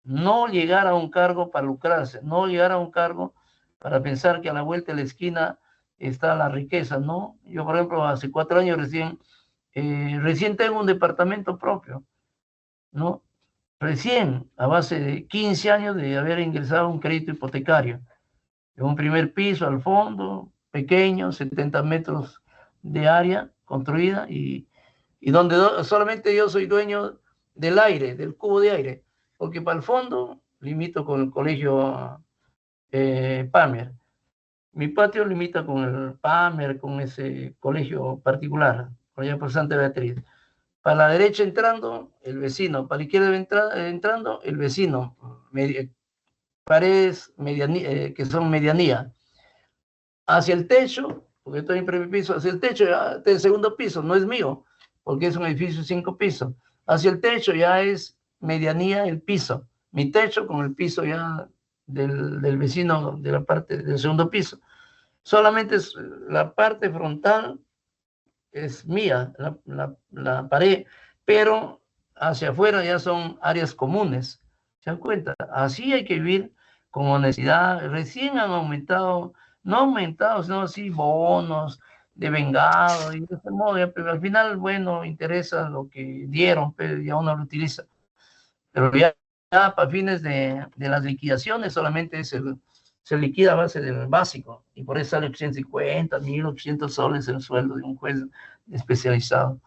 no llegar a un cargo para lucrarse, no llegar a un cargo para pensar que a la vuelta de la esquina está la riqueza, ¿no? Yo, por ejemplo, hace 4 años recién tengo un departamento propio, ¿no? Recién, a base de 15 años de haber ingresado un crédito hipotecario, en un primer piso al fondo, pequeño, 70 metros de área construida, y donde solamente yo soy dueño del aire, del cubo de aire, porque para el fondo limito con el colegio Palmer. Mi patio limita con el Palmer, con ese colegio particular, allá por Santa Beatriz. Para la derecha entrando, el vecino. Para la izquierda entrando, el vecino. Paredes que son medianía. Hacia el techo, porque estoy en primer piso, hacia el techo, ya el segundo piso, no es mío, porque es un edificio de 5 pisos. Hacia el techo ya es medianía el piso. Mi techo con el piso ya del vecino de la parte del segundo piso. Solamente es la parte frontal es mía, la pared, pero hacia afuera ya son áreas comunes. ¿Se dan cuenta? Así hay que vivir con honestidad. Recién han aumentado, no aumentado, sino así bonos de vengado, y de ese modo, pero al final, bueno, interesa lo que dieron, pero ya uno lo utiliza. Pero ya para fines de las liquidaciones solamente se liquida a base del básico, y por eso sale 850, 1.800 soles el sueldo de un juez especializado.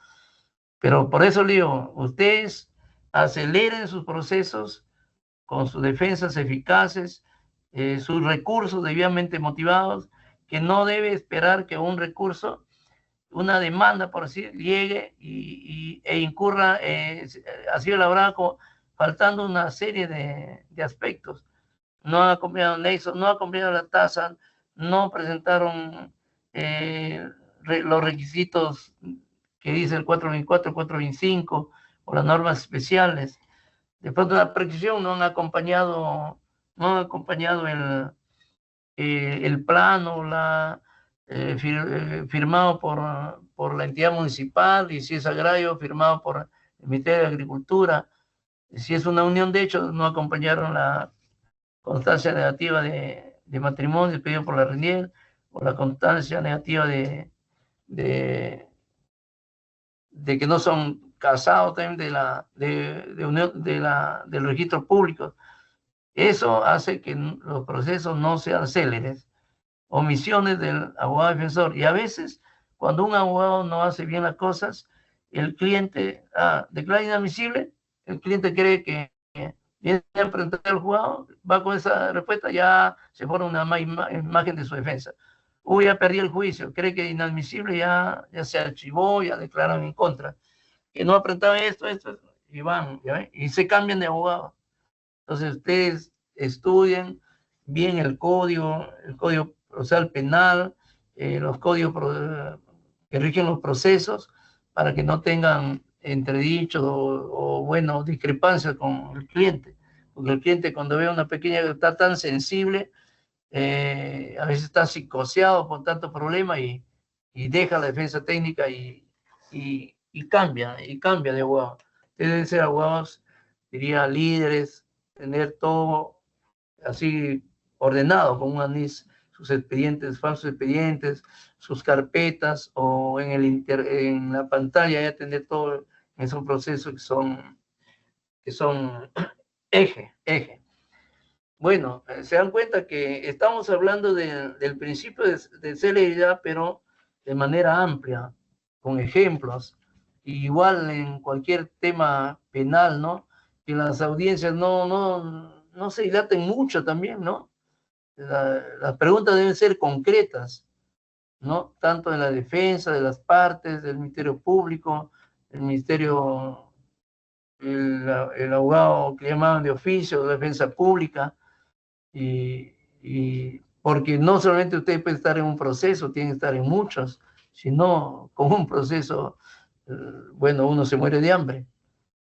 Pero por eso le digo, ustedes aceleren sus procesos con sus defensas eficaces, sus recursos debidamente motivados, que no debe esperar que un recurso, una demanda, por así, llegue e incurra, ha sido elaborada faltando una serie de aspectos. No ha acompañado Nexo, no ha acompañado la tasa, no presentaron los requisitos que dice el 424, 425 o las normas especiales. Después de la prescripción no han acompañado el plano, firmado por la entidad municipal, y si es agrario, firmado por el Ministerio de Agricultura. Si es una unión de hechos, no acompañaron la constancia negativa de matrimonio pedido por la RENIEL, o la constancia negativa de que no son casados también del registro público. Eso hace que los procesos no sean céleres. Omisiones del abogado defensor. Y a veces, cuando un abogado no hace bien las cosas, el cliente declara inadmisible, el cliente cree que viene a presentar al juzgado, va con esa respuesta, ya se forma una imagen de su defensa. Uy, ya perdí el juicio, cree que es inadmisible, ya se archivó, ya declaran en contra. Que no apretaban esto, y van, ¿ya? Y se cambian de abogado. Entonces ustedes estudien bien el código procesal penal, los códigos que rigen los procesos, para que no tengan entredichos o bueno, discrepancias con el cliente. Porque el cliente, cuando ve una pequeña, está tan sensible, a veces está psicoseado por tanto problema, y deja la defensa técnica y cambia de abogado. Deben ser abogados, diría, líderes, tener todo así ordenado, con un anís, sus expedientes, falsos expedientes, sus carpetas, o en la pantalla ya tener todo en esos procesos que son eje. Bueno, se dan cuenta que estamos hablando del principio de celeridad, pero de manera amplia, con ejemplos. Igual en cualquier tema penal, ¿no? Que las audiencias no se dilaten mucho también, ¿no? Las preguntas deben ser concretas, ¿no? Tanto en la defensa de las partes, del Ministerio Público, el Ministerio, el abogado que llamaban de oficio, de defensa pública, y porque no solamente usted puede estar en un proceso, tiene que estar en muchos, sino con un proceso, bueno, uno se muere de hambre.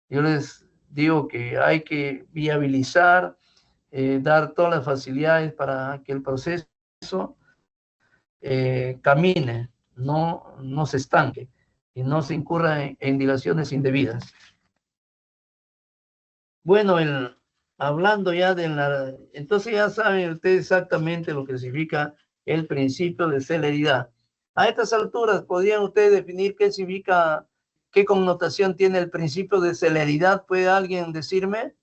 Yo les digo que hay que viabilizar, dar todas las facilidades para que el proceso camine, no se estanque y no se incurra en dilaciones indebidas. Bueno, hablando ya entonces ya saben ustedes exactamente lo que significa el principio de celeridad. A estas alturas, ¿podrían ustedes definir qué significa ¿Qué connotación tiene el principio de celeridad? ¿Puede alguien decirme?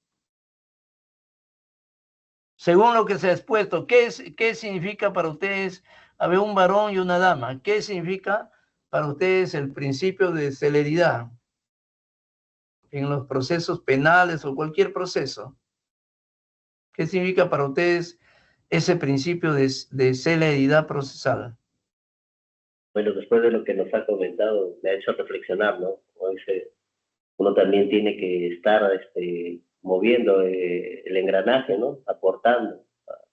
Según lo que se ha expuesto, ¿qué significa para ustedes haber un varón y una dama? ¿Qué significa para ustedes el principio de celeridad en los procesos penales o cualquier proceso? ¿Qué significa para ustedes ese principio de celeridad procesal? Bueno, después de lo que nos ha comentado, me ha hecho reflexionar, ¿no? Como dice, uno también tiene que estar moviendo el engranaje, ¿no? Aportando,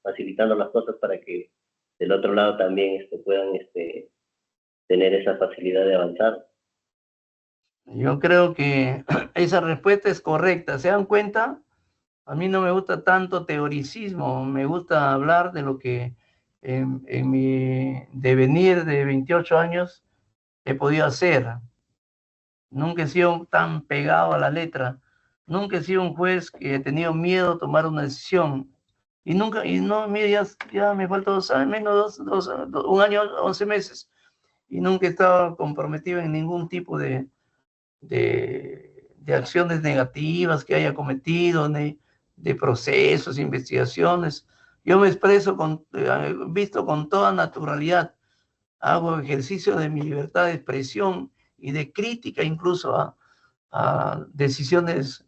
facilitando las cosas para que del otro lado también puedan tener esa facilidad de avanzar. Yo creo que esa respuesta es correcta. ¿Se dan cuenta? A mí no me gusta tanto teoricismo, me gusta hablar de lo que en mi devenir de 28 años he podido hacer. Nunca he sido tan pegado a la letra. Nunca he sido un juez que he tenido miedo a tomar una decisión. Y no, mire, ya me falta 2 años, menos 1 año, 11 meses. Y nunca he estado comprometido en ningún tipo de acciones negativas que haya cometido, de procesos, investigaciones. Yo me expreso visto con toda naturalidad. Hago ejercicio de mi libertad de expresión y de crítica incluso a decisiones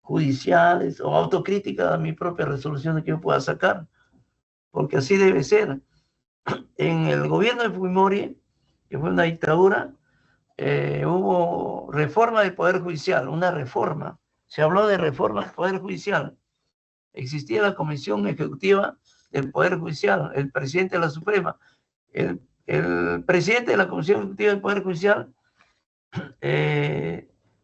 judiciales o autocrítica a mi propia resolución que yo pueda sacar, porque así debe ser. En el gobierno de Fujimori, que fue una dictadura, hubo reforma del Poder Judicial, una reforma. Se habló de reforma del Poder Judicial. Existía la Comisión Ejecutiva del Poder Judicial, el presidente de la Suprema. El presidente de la Comisión Ejecutiva del Poder Judicial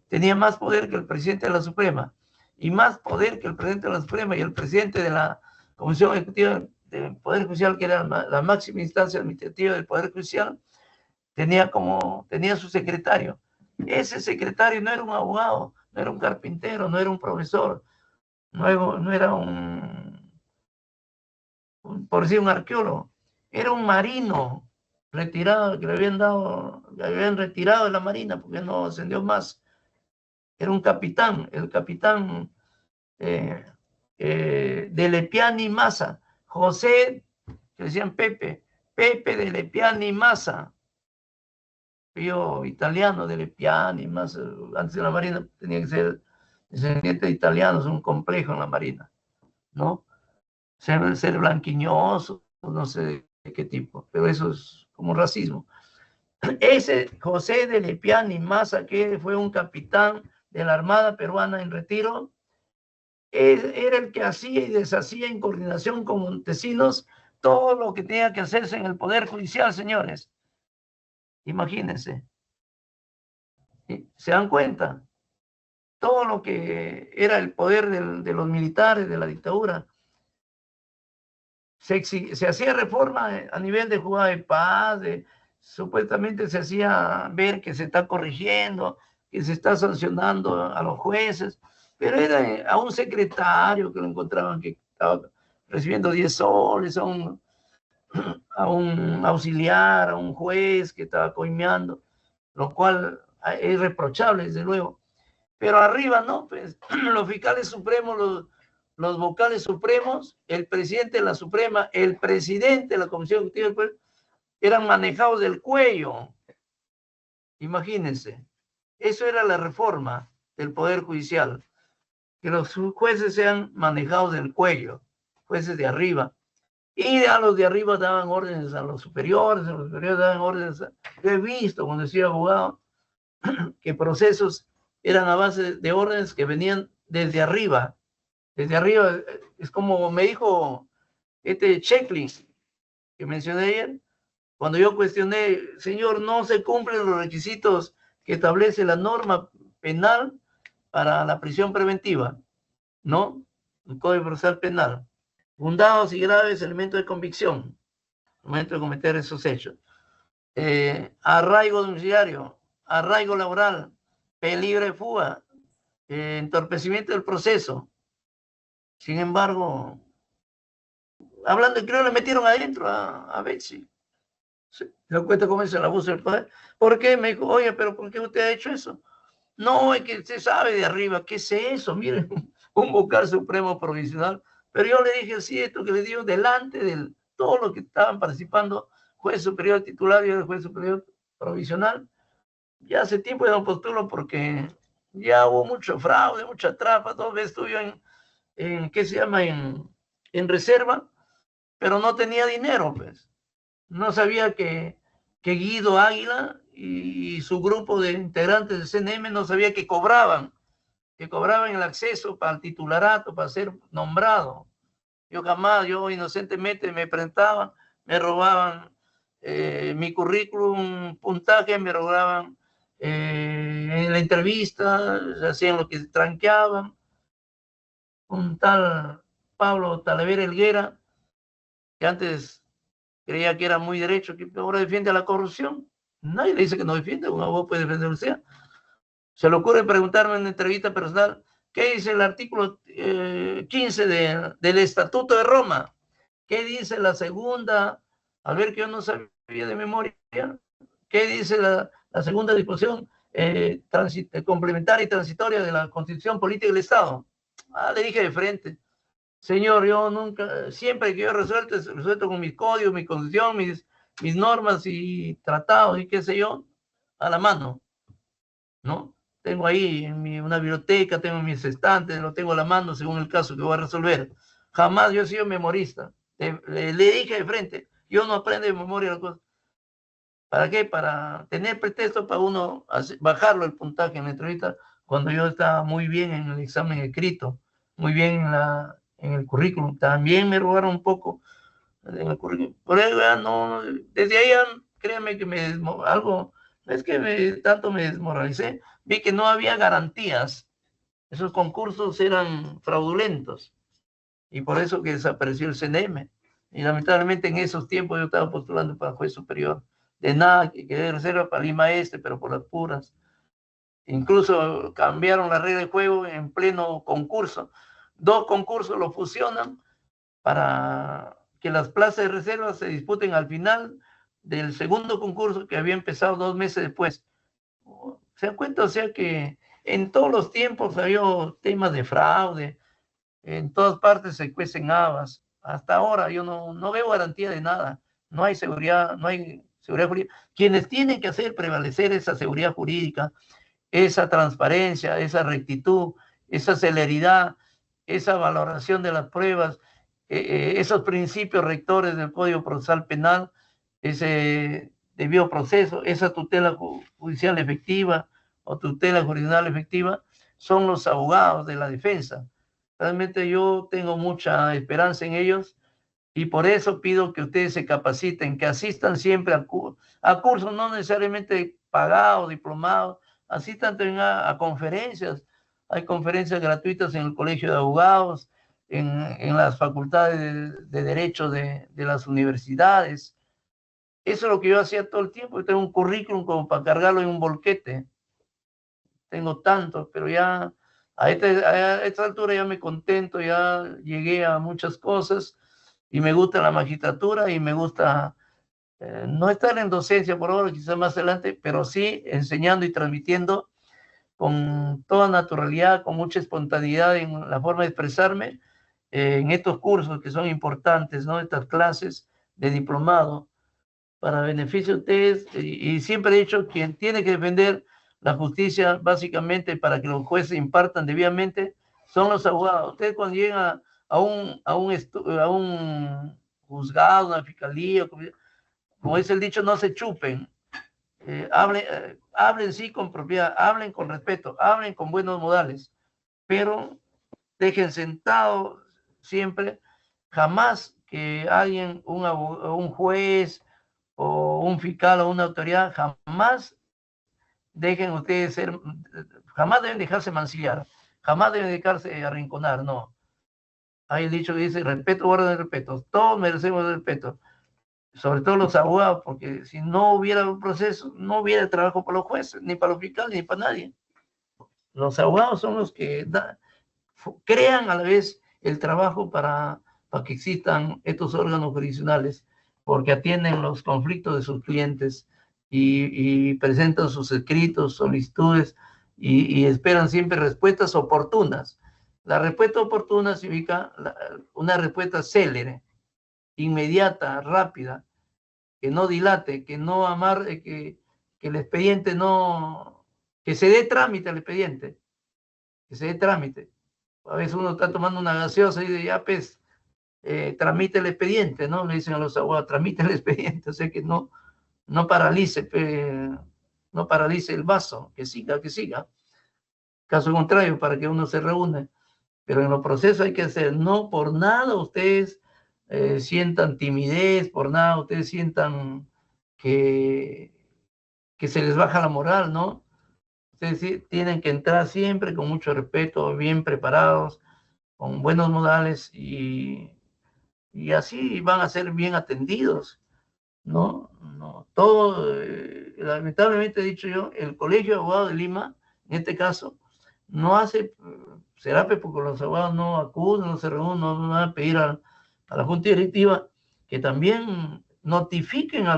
tenía más poder que el presidente de la Suprema, y más poder que el presidente de la Suprema, y el presidente de la Comisión Ejecutiva del Poder Judicial, que era la máxima instancia administrativa del Poder Judicial, tenía su secretario. Ese secretario no era un abogado, no era un carpintero, no era un profesor, no era por decir, un arqueólogo, era un marino retirado, que le habían retirado de la marina porque no ascendió más. Era un capitán, el capitán de Lepiani Massa, José, que decían Pepe de Lepiani Massa, yo italiano de Lepiani Massa. Antes de la marina tenía que ser descendiente de italianos, un complejo en la marina, ¿no? Ser blanquiñoso, no sé de qué tipo, pero eso es como racismo. Ese José de Lepiani Massa, que fue un capitán de la Armada Peruana en retiro, era el que hacía y deshacía en coordinación con Montesinos todo lo que tenía que hacerse en el Poder Judicial, señores. Imagínense. ¿Se dan cuenta? Todo lo que era el poder de los militares, de la dictadura. Se hacía reforma a nivel de juzgado de paz, supuestamente se hacía ver que se está corrigiendo, que se está sancionando a los jueces, pero era a un secretario que lo encontraban que estaba recibiendo 10 soles, a un auxiliar, a un juez que estaba coimeando, lo cual es reprochable, desde luego. Pero arriba, ¿no? Pues los fiscales supremos, los vocales supremos, el presidente de la Suprema, el presidente de la Comisión Ejecutiva, eran manejados del cuello. Imagínense. Eso era la reforma del Poder Judicial, que los jueces sean manejados del cuello, jueces de arriba. Y a los de arriba daban órdenes a los superiores daban órdenes. Yo he visto, cuando decía abogado, que procesos eran a base de órdenes que venían desde arriba. Desde arriba, es como me dijo checklist que mencioné ayer, cuando yo cuestioné, señor, no se cumplen los requisitos que establece la norma penal para la prisión preventiva, ¿no? El Código Procesal Penal. Fundados y graves elementos de convicción, al momento de cometer esos hechos. Arraigo domiciliario, arraigo laboral, peligro de fuga, entorpecimiento del proceso. Sin embargo, hablando de creo, le metieron adentro a Betsy. ¿Se da cuenta cómo es el abuso del poder? ¿Por qué? Me dijo, oye, pero ¿por qué usted ha hecho eso? No, es que se sabe de arriba, ¿qué es eso? Miren, un vocal supremo provisional. Pero yo le dije, sí, esto que le digo, delante de todos los que estaban participando, juez superior titular y el juez superior provisional, ya hace tiempo ya no postulo porque ya hubo mucho fraude, mucha trampa. 2 veces estuve ¿qué se llama? En reserva, pero no tenía dinero, pues. No sabía que Guido Águila y su grupo de integrantes del CNM no sabía que cobraban el acceso para el titularato, para ser nombrado. Yo inocentemente me presentaba, me robaban mi currículum, puntaje, me robaban en la entrevista, hacían lo que tranqueaban. Un tal Pablo Talavera Helguera, que antes creía que era muy derecho, que ahora defiende a la corrupción. Nadie le dice que no defiende, un abogado puede defenderse. Se le ocurre preguntarme en una entrevista personal, ¿qué dice el artículo 15 del Estatuto de Roma? ¿Qué dice la segunda? A ver, que yo no sabía de memoria. ¿Qué dice la segunda disposición complementaria y transitoria de la Constitución Política del Estado? Le dije de frente, señor, yo nunca, siempre que yo resuelto con mis códigos, mi constitución, mis normas y tratados y qué sé yo, a la mano, ¿no? Tengo ahí una biblioteca, tengo mis estantes, lo tengo a la mano según el caso que voy a resolver. Jamás yo he sido memorista. Le dije de frente, yo no aprendo de memoria las cosas. ¿Para qué? Para tener pretexto para uno bajarlo el puntaje en la entrevista cuando yo estaba muy bien en el examen escrito, muy bien en el currículum. También me robaron un poco en el currículum. Por eso ya no, desde ahí ya, créanme que algo, no es que tanto me desmoralicé, vi que no había garantías. Esos concursos eran fraudulentos y por eso que desapareció el CNM. Y lamentablemente en esos tiempos yo estaba postulando para juez superior. De nada, que quedé de reserva para Lima Este, pero por las puras. Incluso cambiaron la regla de juego en pleno concurso. 2 concursos lo fusionan para que las plazas de reserva se disputen al final del segundo concurso que había empezado 2 meses después. ¿Se dan cuenta? O sea que en todos los tiempos había temas de fraude, en todas partes se cuecen habas. Hasta ahora yo no veo garantía de nada. No hay seguridad, no hay seguridad jurídica. Quienes tienen que hacer prevalecer esa seguridad jurídica, esa transparencia, esa rectitud, esa celeridad, esa valoración de las pruebas, esos principios rectores del Código Procesal Penal, ese debido proceso, esa tutela judicial efectiva o tutela jurisdiccional efectiva, son los abogados de la defensa. Realmente yo tengo mucha esperanza en ellos y por eso pido que ustedes se capaciten, que asistan siempre a cursos, no necesariamente pagados, diplomados, asistan también a conferencias. Hay conferencias gratuitas en el Colegio de Abogados, en las facultades de Derecho de las universidades. Eso es lo que yo hacía todo el tiempo. Yo tengo un currículum como para cargarlo en un volquete. Tengo tanto, pero ya a esta altura ya me contento, ya llegué a muchas cosas y me gusta la magistratura y me gusta no estar en docencia por ahora, quizás más adelante, pero sí enseñando y transmitiendo con toda naturalidad, con mucha espontaneidad en la forma de expresarme en estos cursos que son importantes, ¿no? Estas clases de diplomado para beneficio de ustedes y siempre he dicho, quien tiene que defender la justicia básicamente para que los jueces impartan debidamente son los abogados. Ustedes cuando llegan a un juzgado, una fiscalía, como dice el dicho, no se chupen. Hablen sí con propiedad, hablen con respeto, hablen con buenos modales, pero dejen sentado siempre, jamás que alguien, un juez o un fiscal o una autoridad, jamás dejen ustedes ser, jamás deben dejarse mancillar, jamás deben dejarse arrinconar, no. Hay el dicho que dice, respeto, guarda el respeto, todos merecemos el respeto, sobre todo los abogados, porque si no hubiera un proceso, no hubiera trabajo para los jueces, ni para los fiscales, ni para nadie. Los abogados son los que crean a la vez el trabajo para que existan estos órganos jurisdiccionales, porque atienden los conflictos de sus clientes y presentan sus escritos, solicitudes y esperan siempre respuestas oportunas. La respuesta oportuna significa una respuesta célere, inmediata, rápida, que no dilate, que no amarre, que el expediente no, que se dé trámite al expediente, que se dé trámite. A veces uno está tomando una gaseosa y dice, ya pues, tramite el expediente, ¿no? Le dicen a los abogados, tramite el expediente, o sea que no paralice, no paralice el vaso, que siga, que siga. Caso contrario, para que uno se reúne. Pero en los procesos hay que hacer, no por nada ustedes sientan timidez, por nada ustedes sientan que se les baja la moral, ¿no? Ustedes tienen que entrar siempre con mucho respeto, bien preparados, con buenos modales y así van a ser bien atendidos, ¿no? No todo, lamentablemente he dicho yo, el Colegio de Abogados de Lima, en este caso, no hace, será porque los abogados no acuden, no se reúnen, no van a pedir a la Junta Directiva que también notifiquen a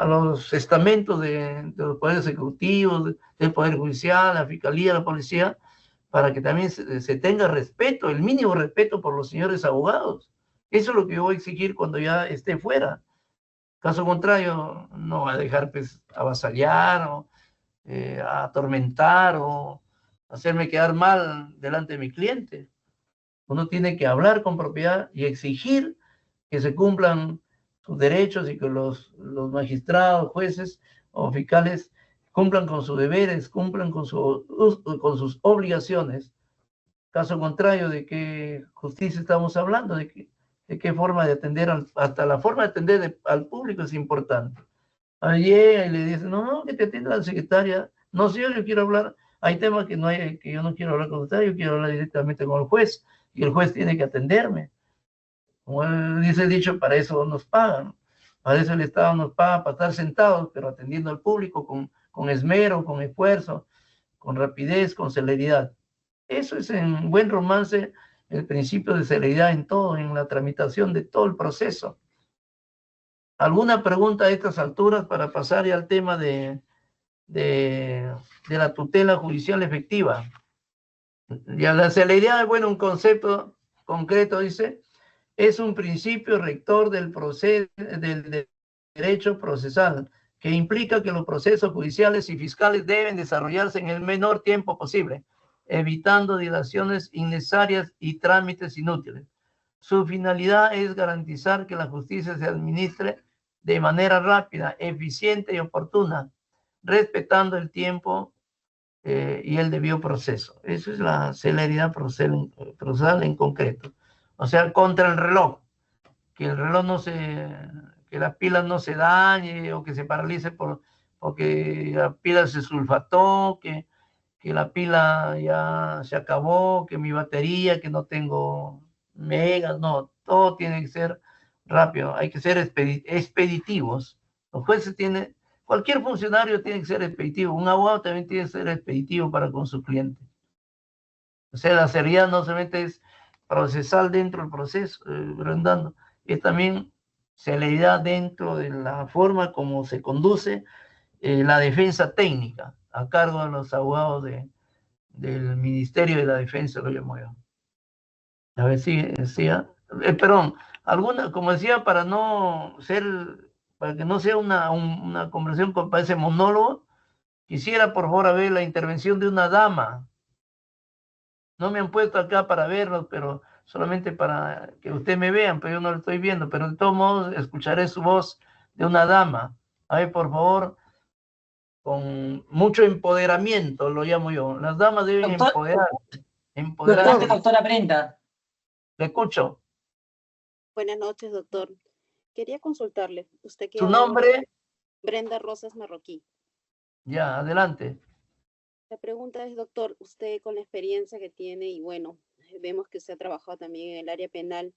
los estamentos de los poderes ejecutivos, del Poder Judicial, la Fiscalía, la Policía, para que también se tenga respeto, el mínimo respeto por los señores abogados. Eso es lo que yo voy a exigir cuando ya esté fuera. Caso contrario, no va a dejar pues, avasallar o atormentar o hacerme quedar mal delante de mi cliente. Uno tiene que hablar con propiedad y exigir que se cumplan sus derechos y que los magistrados, jueces o fiscales cumplan con sus deberes, cumplan con sus obligaciones. Caso contrario, ¿de qué justicia estamos hablando? ¿De qué forma de atender? Hasta la forma de atender al público es importante. Llega y le dice, no, que te atienda la secretaria. No, señor, yo quiero hablar. Hay temas que yo no quiero hablar con usted, yo quiero hablar directamente con el juez y el juez tiene que atenderme. Como dice el dicho, para eso nos pagan. Para eso el Estado nos paga para estar sentados, pero atendiendo al público con esmero, con esfuerzo, con rapidez, con celeridad. Eso es en buen romance el principio de celeridad en todo, en la tramitación de todo el proceso. ¿Alguna pregunta a estas alturas para pasar ya al tema de la tutela judicial efectiva? Ya la celeridad es, bueno, un concepto concreto, dice, es un principio rector del derecho procesal, que implica que los procesos judiciales y fiscales deben desarrollarse en el menor tiempo posible, evitando dilaciones innecesarias y trámites inútiles. Su finalidad es garantizar que la justicia se administre de manera rápida, eficiente y oportuna, respetando el tiempo y el debido proceso. Esa es la celeridad procesal en concreto. O sea, contra el reloj, que el reloj que las pilas no se dañe o que se paralice porque la pila se sulfató, que la pila ya se acabó, que mi batería, que no tengo megas, no, todo tiene que ser rápido, hay que ser expeditivos. Los jueces tienen, cualquier funcionario tiene que ser expeditivo, un abogado también tiene que ser expeditivo para con su cliente. O sea, la seriedad no solamente es procesal dentro del proceso, Brandando, es también celeridad dentro de la forma como se conduce la defensa técnica a cargo de los abogados del Ministerio de la Defensa, lo llamo yo. A ver si decía, perdón, como decía, para que no sea una conversación con parece monólogo, quisiera por favor ver la intervención de una dama. No me han puesto acá para verlos, pero solamente para que ustedes me vean, pero yo no lo estoy viendo, pero de todos modos escucharé su voz de una dama. A ver, por favor, con mucho empoderamiento, lo llamo yo. Las damas deben empoderarse. Adelante, doctora Brenda. Le escucho. Buenas noches, doctor. Quería consultarle. ¿Usted qué ¿Su nombre? Brenda Rosas Marroquí. Ya, adelante. La pregunta es, doctor, usted con la experiencia que tiene y bueno, vemos que usted ha trabajado también en el área penal,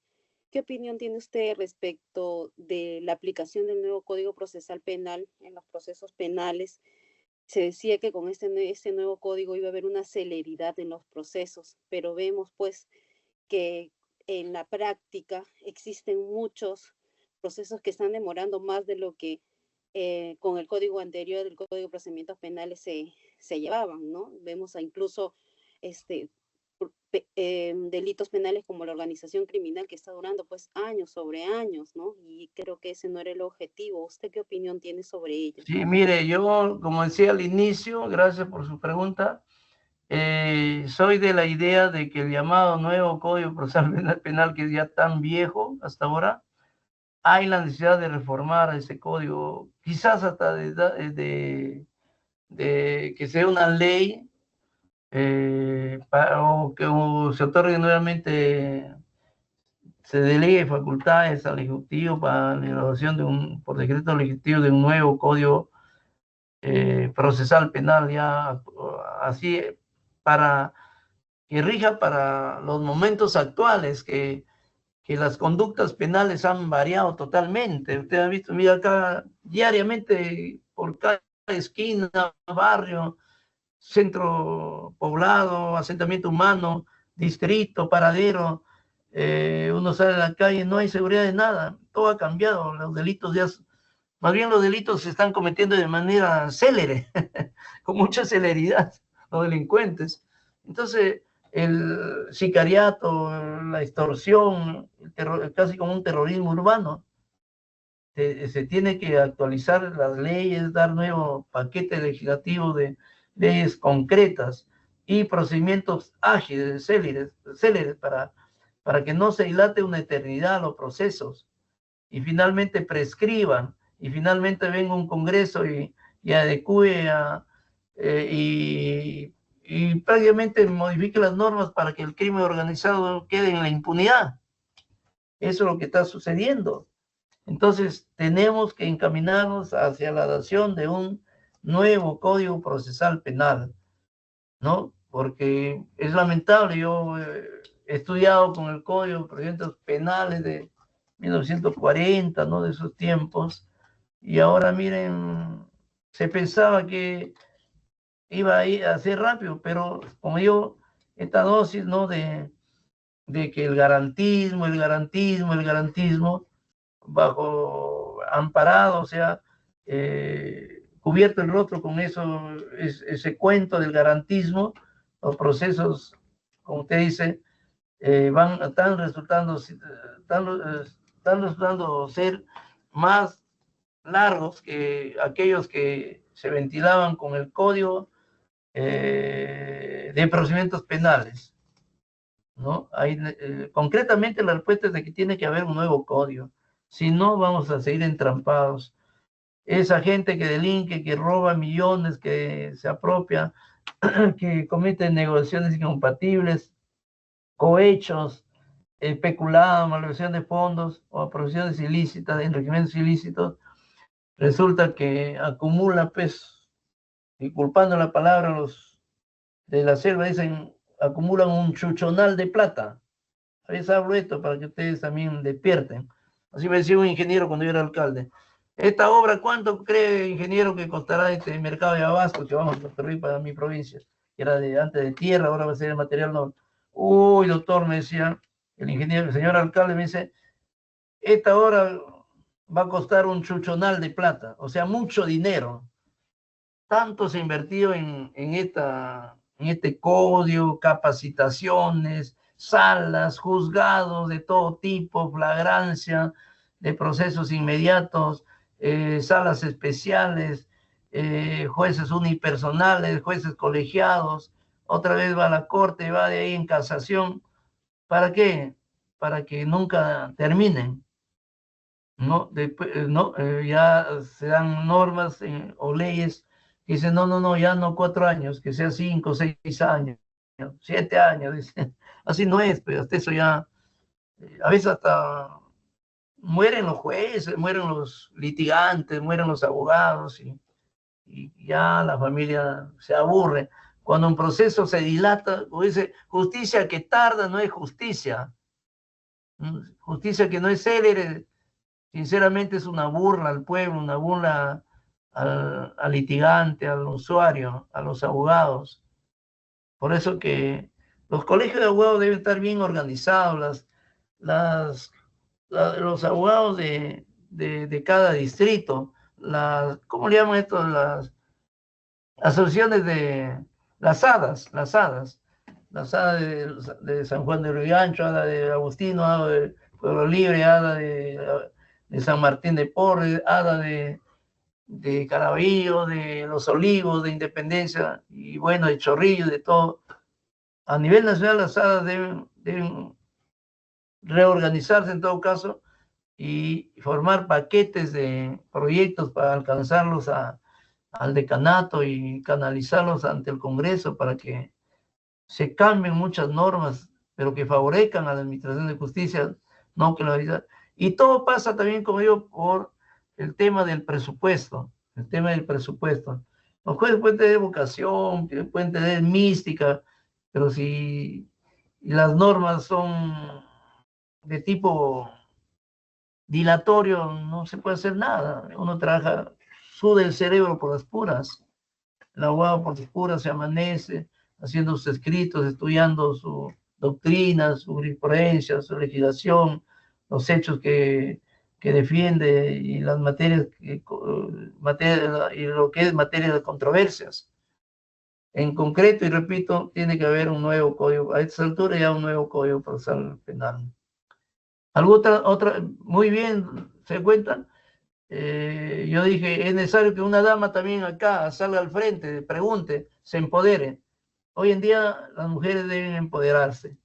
¿qué opinión tiene usted respecto de la aplicación del nuevo Código Procesal Penal en los procesos penales? Se decía que con este nuevo código iba a haber una celeridad en los procesos, pero vemos pues que en la práctica existen muchos procesos que están demorando más de lo que con el código anterior del Código de Procedimientos Penales se llevaban, ¿no? Vemos incluso delitos penales como la organización criminal que está durando pues años sobre años, ¿no? Y creo que ese no era el objetivo. ¿Usted qué opinión tiene sobre ello? Sí, mire, yo, como decía al inicio, gracias por su pregunta, soy de la idea de que el llamado nuevo Código Procesal Penal, que es ya tan viejo hasta ahora, hay la necesidad de reformar ese código, quizás hasta de que sea una ley, o que se otorgue nuevamente, se delegue facultades al Ejecutivo para la elaboración por decreto legislativo de un nuevo Código Procesal Penal, ya así, para que rija para los momentos actuales, que las conductas penales han variado totalmente. Usted ha visto, mira acá, diariamente, por cada esquina, barrio, centro poblado, asentamiento humano, distrito, paradero, uno sale a la calle, no hay seguridad de nada, todo ha cambiado, los delitos ya, más bien los delitos se están cometiendo de manera célere, con mucha celeridad, los delincuentes. Entonces, el sicariato, la extorsión, casi como un terrorismo urbano, se tiene que actualizar las leyes, dar nuevo paquete legislativo de leyes concretas y procedimientos ágiles, céleres para que no se dilate una eternidad los procesos y finalmente prescriban y finalmente venga un Congreso y adecue y prácticamente modifique las normas para que el crimen organizado quede en la impunidad. Eso es lo que está sucediendo. Entonces, tenemos que encaminarnos hacia la adopción de un nuevo Código Procesal Penal, ¿no? Porque es lamentable, yo he estudiado con el Código de Procedimientos Penales de 1940, ¿no? De esos tiempos, y ahora miren, se pensaba que iba a ir a ser rápido, pero como digo, esta dosis, ¿no? De que el garantismo, bajo amparado, o sea, cubierto el rostro con eso, ese cuento del garantismo, los procesos, como usted dice, están resultando ser más largos que aquellos que se ventilaban con el Código de Procedimientos Penales, ¿no? Concretamente la respuesta es de que tiene que haber un nuevo código, si no vamos a seguir entrampados. Esa gente que delinque, que roba millones, que se apropia, que comete negociaciones incompatibles, cohechos, peculado, malversación de fondos o apropiaciones ilícitas, enriquecimientos ilícitos, resulta que acumula, pues, y culpando la palabra, los de la selva dicen, acumulan un chuchonal de plata. A veces hablo esto para que ustedes también despierten. Así me decía un ingeniero cuando yo era alcalde. Esta obra, ¿cuánto cree, ingeniero, que costará este mercado de Abasco que vamos a construir para mi provincia? Que era antes de tierra, ahora va a ser el material no. Uy, doctor, me decía el ingeniero, el señor alcalde me dice, esta obra va a costar un chuchonal de plata, o sea, mucho dinero. Tanto se ha invertido en este código, capacitaciones, salas, juzgados de todo tipo, flagrancia de procesos inmediatos, salas especiales, jueces unipersonales, jueces colegiados, otra vez va a la corte, va de ahí en casación. ¿Para qué? Para que nunca terminen, ¿no? Después, ya se dan normas o leyes que dicen, no, ya no 4 años, que sea 5, 6 años, 7 años, dicen. Así no es, pero hasta eso ya, a veces hasta mueren los jueces, mueren los litigantes, mueren los abogados y ya la familia se aburre. Cuando un proceso se dilata, como dice, justicia que tarda no es justicia. Justicia que no es célere, sinceramente es una burla al pueblo, una burla al litigante, al usuario, a los abogados. Por eso que los colegios de abogados deben estar bien organizados, los abogados de cada distrito ¿cómo le llaman esto? Las asociaciones de las hadas de San Juan de Lurigancho, hada de Agustino, hada de Pueblo Libre, hada de San Martín de Porres, hada de Caraballo, de Los Olivos, de Independencia, y bueno, de Chorrillos, de todo. A nivel nacional las hadas deben reorganizarse en todo caso y formar paquetes de proyectos para alcanzarlos al decanato y canalizarlos ante el Congreso para que se cambien muchas normas, pero que favorezcan a la administración de justicia, no que la vida. Y todo pasa también, como digo, por el tema del presupuesto, el tema del presupuesto. Los jueces pueden tener vocación, pueden tener mística, pero si las normas son de tipo dilatorio, no se puede hacer nada. Uno trabaja, suda el cerebro por las puras. El abogado por las puras se amanece haciendo sus escritos, estudiando su doctrina, su jurisprudencia, su legislación, los hechos que defiende y las materias, y lo que es materia de controversias. En concreto, y repito, tiene que haber un nuevo código, a esta altura ya un nuevo código procesal penal. Otra, muy bien, ¿se cuentan? Yo dije, es necesario que una dama también acá salga al frente, pregunte, se empodere. Hoy en día las mujeres deben empoderarse,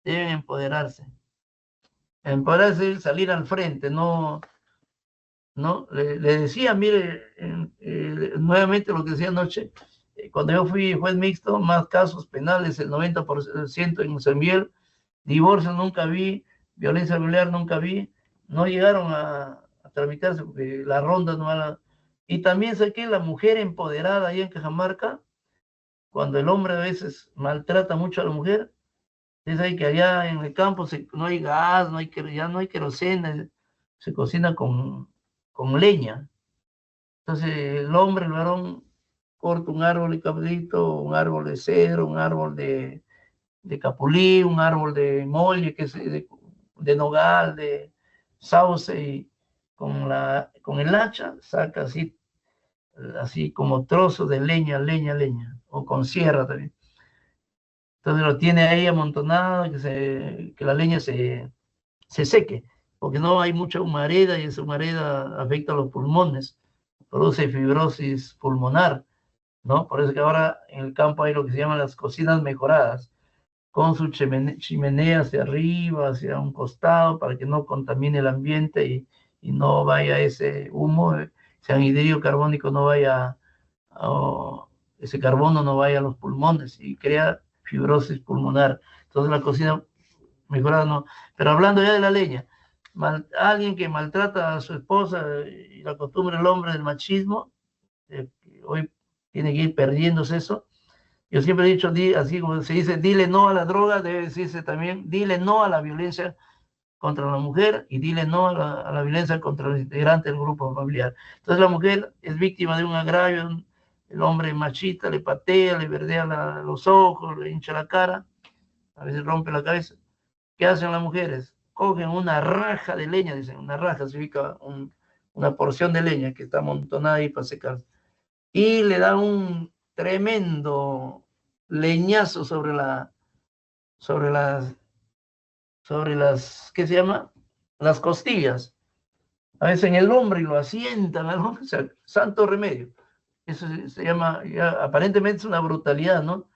empoderarse, salir al frente, no, le decía, mire, nuevamente lo que decía anoche, cuando yo fui juez mixto, más casos penales, el 90% en San Miguel, divorcio nunca vi, violencia familiar nunca vi, no llegaron a tramitarse porque la ronda no la... Y también sé que la mujer empoderada ahí en Cajamarca, cuando el hombre a veces maltrata mucho a la mujer, es ahí que allá en el campo no hay gas, ya no hay queroseno, se cocina con leña. Entonces el hombre, el varón, corta un árbol de cabrito, un árbol de cedro, un árbol de capulí, un árbol de molle, que es de nogal, de sauce, y con el hacha saca así como trozos de leña, o con sierra también. Entonces lo tiene ahí amontonado, que la leña se seque, porque no hay mucha humareda y esa humareda afecta a los pulmones, produce fibrosis pulmonar, ¿no? Por eso que ahora en el campo hay lo que se llaman las cocinas mejoradas, con su chimenea hacia arriba, hacia un costado, para que no contamine el ambiente y no vaya ese humo, ese anhidrido carbónico no vaya, ese carbono no vaya a los pulmones y crea fibrosis pulmonar. Entonces la cocina mejorada no. Pero hablando ya de la leña, alguien que maltrata a su esposa y la costumbre del hombre del machismo, hoy tiene que ir perdiéndose eso. Yo siempre he dicho, así como se dice, dile no a la droga, debe decirse también, dile no a la violencia contra la mujer y dile no a la violencia contra los integrantes del grupo familiar. Entonces la mujer es víctima de un agravio, el hombre machista le patea, le verdea los ojos, le hincha la cara, a veces rompe la cabeza. ¿Qué hacen las mujeres? Cogen una raja de leña, dicen, una raja significa una porción de leña que está amontonada ahí para secar, y le dan un tremendo leñazo sobre las, ¿qué se llama? Las costillas. A veces en el hombro y lo asientan, o sea, santo remedio. Eso se llama, ya, aparentemente es una brutalidad, ¿no?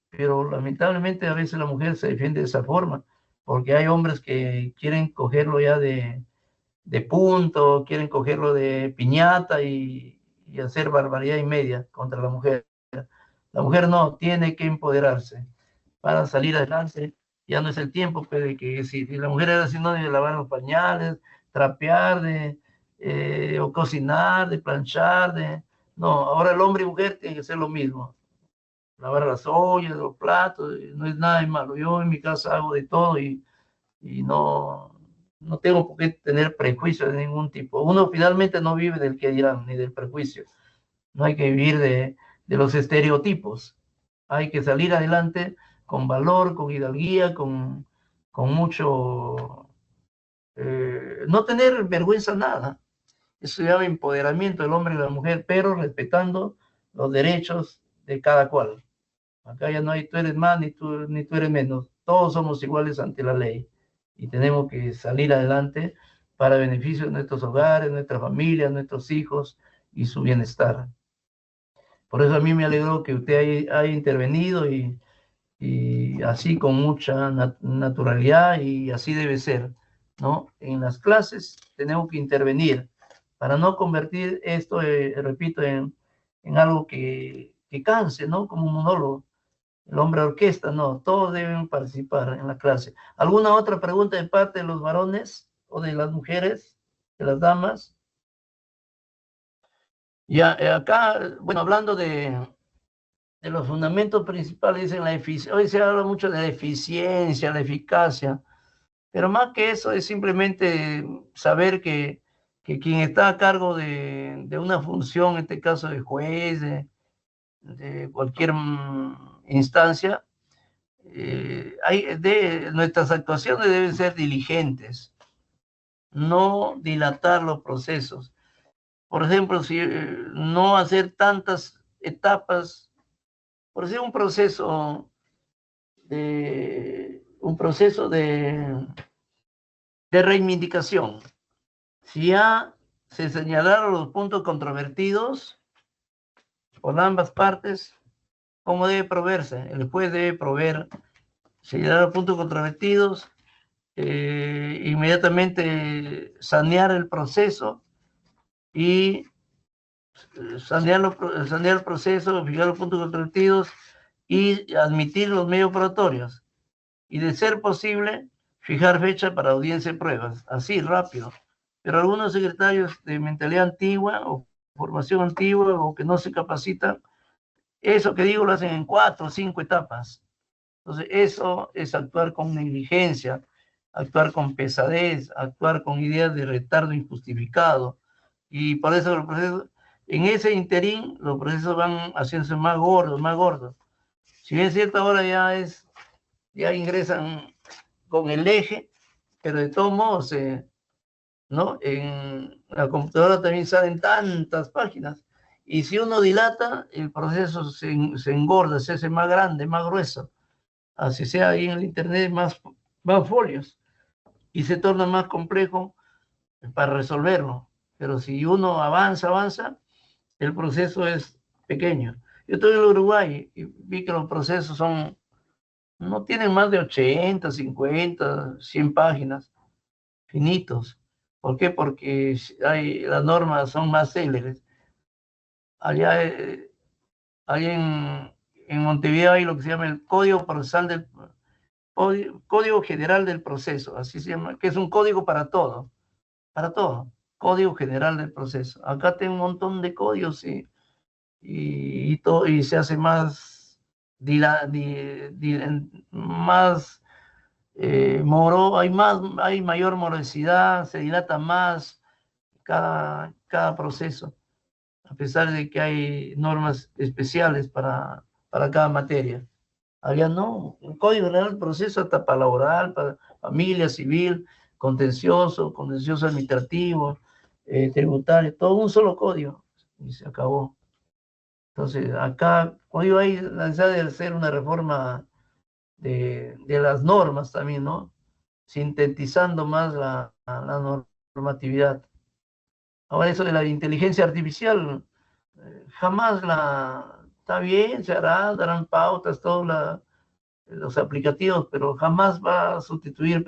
Pero lamentablemente a veces la mujer se defiende de esa forma, porque hay hombres que quieren cogerlo ya de punto, quieren cogerlo de piñata y hacer barbaridad y media contra la mujer. La mujer no, tiene que empoderarse para salir adelante. Ya no es el tiempo, pero de que si la mujer era sinónimo de lavar los pañales, trapear, o cocinar, de planchar, no, ahora el hombre y mujer tienen que ser lo mismo. Lavar las ollas, los platos, no es nada de malo. Yo en mi casa hago de todo y no tengo por qué tener prejuicios de ningún tipo. Uno finalmente no vive del que dirán, ni del prejuicio. No hay que vivir de los estereotipos. Hay que salir adelante con valor, con hidalguía, con mucho... no tener vergüenza nada. Eso se llama empoderamiento del hombre y la mujer, pero respetando los derechos de cada cual. Acá ya no hay tú eres más ni tú eres menos. Todos somos iguales ante la ley y tenemos que salir adelante para beneficio de nuestros hogares, nuestras familias, nuestros hijos y su bienestar. Por eso a mí me alegró que usted haya intervenido y así con mucha naturalidad, y así debe ser, ¿no? En las clases tenemos que intervenir para no convertir esto, repito, en algo que canse, ¿no? Como un monólogo. El hombre orquesta, no, todos deben participar en la clase. ¿Alguna otra pregunta de parte de los varones o de las mujeres, de las damas? Ya, acá, bueno, hablando de los fundamentos principales, dicen la eficiencia. Hoy se habla mucho de la eficiencia, la eficacia, pero más que eso es simplemente saber que quien está a cargo de una función, en este caso de juez, de cualquier instancia, nuestras actuaciones deben ser diligentes, no dilatar los procesos. Por ejemplo, si no hacer tantas etapas, por decir un proceso de reivindicación. Si ya se señalaron los puntos controvertidos por ambas partes, ¿cómo debe proveerse? El juez debe proveer, señalar los puntos controvertidos, inmediatamente sanear el proceso y sanear el proceso, fijar los puntos controvertidos y admitir los medios probatorios. Y de ser posible, fijar fecha para audiencia de pruebas, así, rápido. Pero algunos secretarios de mentalidad antigua o formación antigua o que no se capacitan, eso que digo lo hacen en 4 o 5 etapas. Entonces, eso es actuar con negligencia, actuar con pesadez, actuar con ideas de retardo injustificado. Y por eso los procesos, en ese interín, los procesos van haciéndose más gordos. Si bien es cierto, ahora ya ingresan con el eje, pero de todos modos, ¿no? En la computadora también salen tantas páginas, y si uno dilata, el proceso se engorda, se hace más grande, más grueso, así sea ahí en el internet más folios, y se torna más complejo para resolverlo. Pero si uno avanza, el proceso es pequeño. Yo estoy en el Uruguay y vi que los procesos no tienen más de 80, 50, 100 páginas, finitos. ¿Por qué? Porque las normas son más céleres. Allá en Montevideo hay lo que se llama el Código Procesal Código General del Proceso, así se llama, que es un código para todo, Código General del Proceso. Acá tengo un montón de códigos y se hace más hay mayor morosidad, se dilata más cada proceso, a pesar de que hay normas especiales para cada materia. Allá no, un código general del proceso hasta para laboral, para familia, civil, contencioso administrativo, tributario, todo un solo código y se acabó. Entonces, acá, cuando hay la necesidad de hacer una reforma de las normas también, ¿no? Sintetizando más la normatividad. Ahora, eso de la inteligencia artificial, jamás está bien, se darán pautas, todos los aplicativos, pero jamás va a sustituir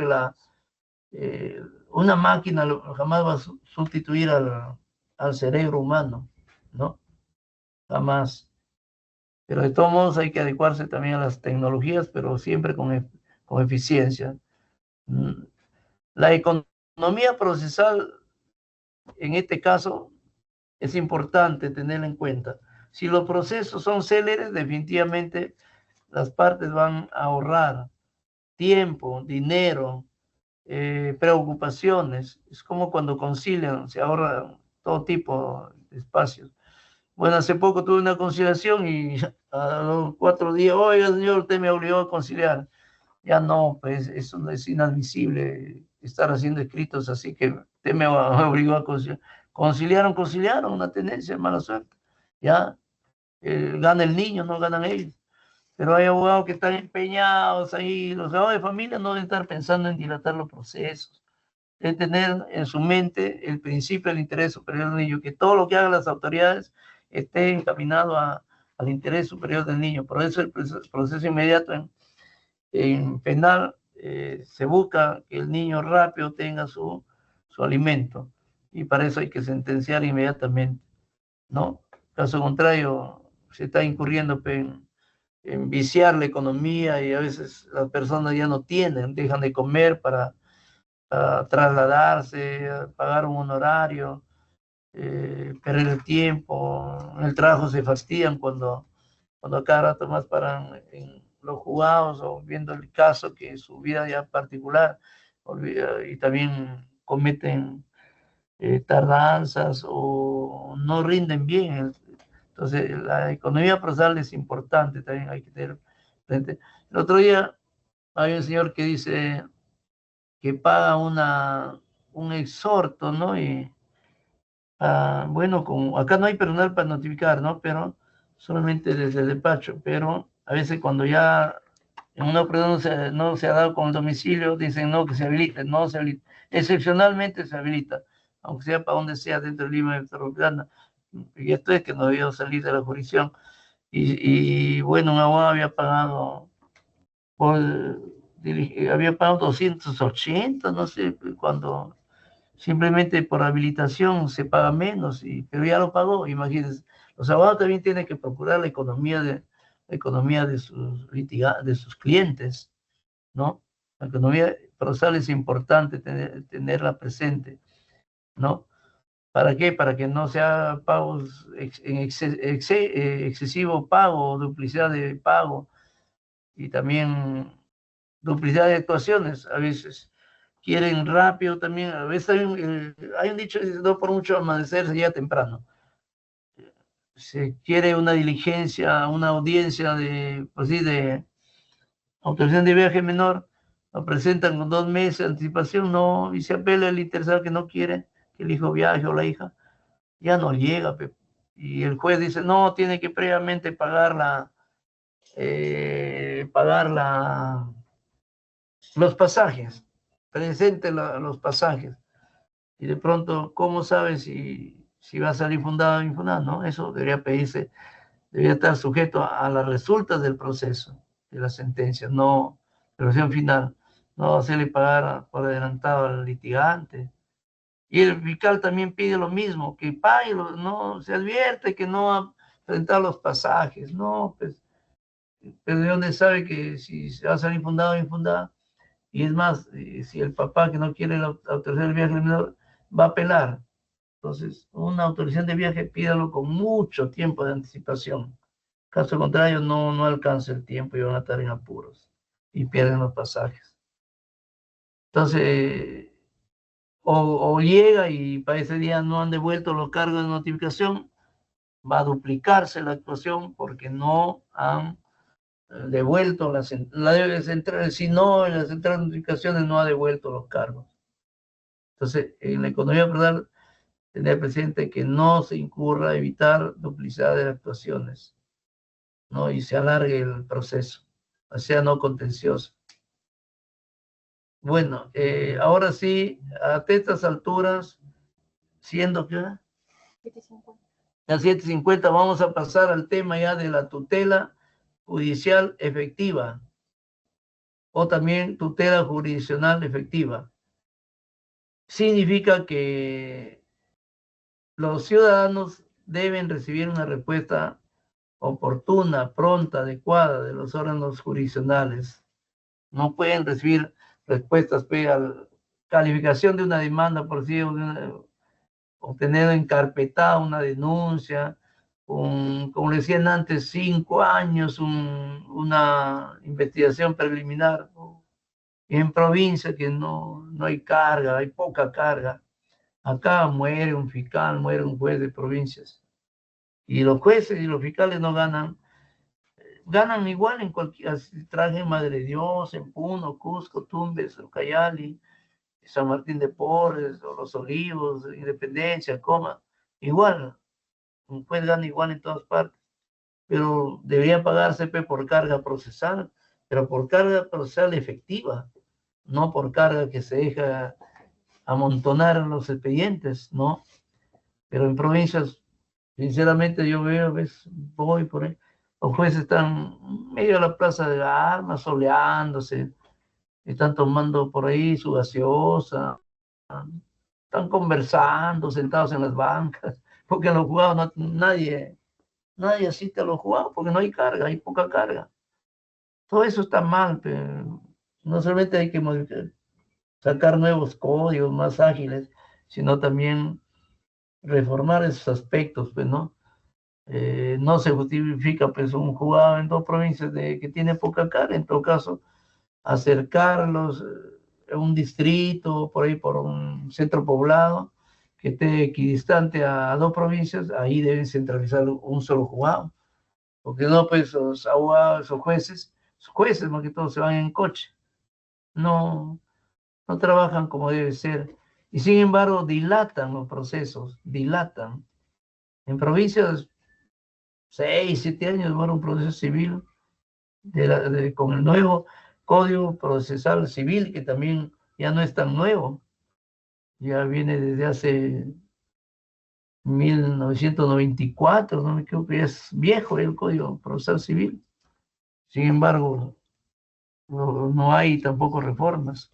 una máquina, jamás va a sustituir al cerebro humano, ¿no? Jamás. Pero de todos modos hay que adecuarse también a las tecnologías, pero siempre con eficiencia. La economía procesal, en este caso, es importante tenerla en cuenta. Si los procesos son céleres, definitivamente las partes van a ahorrar tiempo, dinero, preocupaciones. Es como cuando concilian, se ahorra todo tipo de espacios. Bueno, hace poco tuve una conciliación y a los 4 días, oiga, señor, usted me obligó a conciliar. Ya no, pues eso es inadmisible estar haciendo escritos así que usted me obligó a conciliar. conciliaron, una tendencia de mala suerte. Ya, gana el niño, no ganan ellos. Pero hay abogados que están empeñados ahí, los abogados de familia no deben estar pensando en dilatar los procesos, deben tener en su mente el principio del interés superior del niño, que todo lo que hagan las autoridades esté encaminado al interés superior del niño. Por eso el proceso inmediato en penal se busca que el niño rápido tenga su alimento, y para eso hay que sentenciar inmediatamente, ¿no? Caso contrario, se está incurriendo en viciar la economía, y a veces las personas ya no tienen, dejan de comer para trasladarse, pagar un honorario, perder el tiempo. En el trabajo se fastidian cuando a cada rato más paran en los juzgados o viendo el caso, que es su vida ya particular, y también cometen tardanzas o no rinden bien. Entonces, la economía procesal es importante, también hay que tener presente. El otro día hay un señor que dice que paga un exhorto, ¿no? Y bueno, como acá no hay personal para notificar, ¿no? Pero solamente desde el despacho, pero a veces cuando ya en una persona no se ha dado con el domicilio, dicen no, que se habilite, no se habilita. Excepcionalmente se habilita, aunque sea para donde sea, dentro de Lima Metropolitana. Y esto es que no debió salir de la jurisdicción. Y bueno, un abogado había pagado había pagado 280, no sé, cuando simplemente por habilitación se paga menos, pero ya lo pagó, imagínense. Los abogados también tienen que procurar la economía de sus clientes, ¿no? La economía procesal es importante tenerla presente, ¿no? ¿Para qué? Para que no sea pagos excesivo pago o duplicidad de pago, y también duplicidad de actuaciones. A veces quieren rápido también, a veces hay un dicho, no por mucho amanecer se llega temprano. Se quiere una diligencia, una audiencia pues sí, de autorización de viaje menor, lo presentan con 2 meses de anticipación, no, y se apela el interesado que no quiere que el hijo viaje o la hija, ya no llega, y el juez dice, no, tiene que previamente pagar los pasajes, presente los pasajes, y de pronto, ¿cómo sabe si va a salir fundado o infundado? ¿No? Eso debería pedirse, debería estar sujeto a las resultas del proceso, de la sentencia, no de la versión final, no hacerle pagar por adelantado al litigante. Y el fiscal también pide lo mismo, que pague, no se advierte que no ha presentado los pasajes, no, pues, pero ¿de dónde sabe que si se va a salir fundado o infundado? Y es más, si el papá que no quiere autorizar el viaje menor va a apelar, entonces una autorización de viaje pídalo con mucho tiempo de anticipación. Caso contrario, no alcanza el tiempo y van a estar en apuros y pierden los pasajes. Entonces, o llega y para ese día no han devuelto los cargos de notificación, va a duplicarse la actuación porque no han devuelto si no, en la central de notificaciones no ha devuelto los cargos. Entonces, en la economía procesal, tener presente que no se incurra, evitar duplicidad de actuaciones, ¿no? Y se alargue el proceso, o sea, no contencioso. Bueno, ahora sí, a estas alturas, siendo que a 7:50 vamos a pasar al tema ya de la tutela judicial efectiva, o también tutela jurisdiccional efectiva. Significa que los ciudadanos deben recibir una respuesta oportuna, pronta, adecuada de los órganos jurisdiccionales. No pueden recibir respuestas a calificación de una demanda por sí, o tener encarpetada una denuncia, como le decían antes, 5 años, una investigación preliminar, ¿no? En provincia que no hay carga, hay poca carga. Acá muere un fiscal, muere un juez de provincias. Y los jueces y los fiscales no ganan igual en cualquier, si traje en Madre de Dios, en Puno, Cusco, Tumbes, Ucayali, San Martín de Porres, o Los Olivos, Independencia, Coma, igual, un juez gana igual en todas partes, pero debería pagarse por carga procesal, pero por carga procesal efectiva, no por carga que se deja amontonar en los expedientes, ¿no? Pero en provincias, sinceramente yo veo, ves, voy por ahí, los jueces están medio a la plaza de armas, soleándose, están tomando por ahí su gaseosa, están conversando, sentados en las bancas, porque en los juzgados nadie asiste a los juzgados, porque no hay carga, hay poca carga. Todo eso está mal, pero no solamente hay que sacar nuevos códigos más ágiles, sino también reformar esos aspectos, pues, ¿no? No se justifica, pues, un juzgado en 2 provincias que tiene poca carga, en todo caso, acercarlos a un distrito, por ahí por un centro poblado, que esté equidistante a 2 provincias, ahí deben centralizar un solo juzgado, porque no, pues, los abogados o jueces más que todo se van en coche, no trabajan como debe ser, y sin embargo dilatan los procesos, dilatan. En provincias, 6, 7 años demora un proceso civil con el nuevo Código Procesal Civil, que también ya no es tan nuevo, ya viene desde hace 1994, no me equivoco, ya es viejo el Código Procesal Civil. Sin embargo, no hay tampoco reformas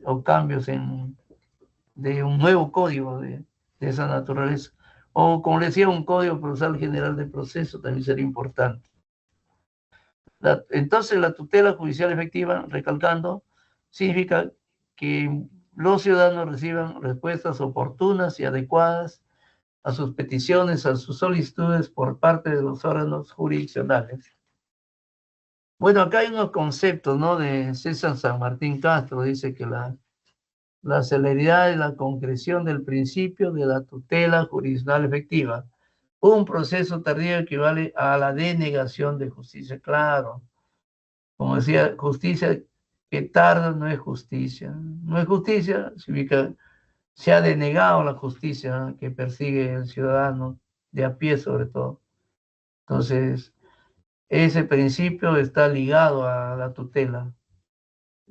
o cambios de un nuevo código de esa naturaleza. O, como le decía, un Código Procesal General de Proceso también sería importante. Entonces, la tutela judicial efectiva, recalcando, significa que los ciudadanos reciban respuestas oportunas y adecuadas a sus peticiones, a sus solicitudes por parte de los órganos jurisdiccionales. Bueno, acá hay unos conceptos, ¿no? De César San Martín Castro, dice que la celeridad es la concreción del principio de la tutela jurisdiccional efectiva. Un proceso tardío equivale a la denegación de justicia, claro. Como decía, justicia que tarda no es justicia. No es justicia, significa se ha denegado la justicia que persigue el ciudadano, de a pie sobre todo. Entonces, ese principio está ligado a la tutela.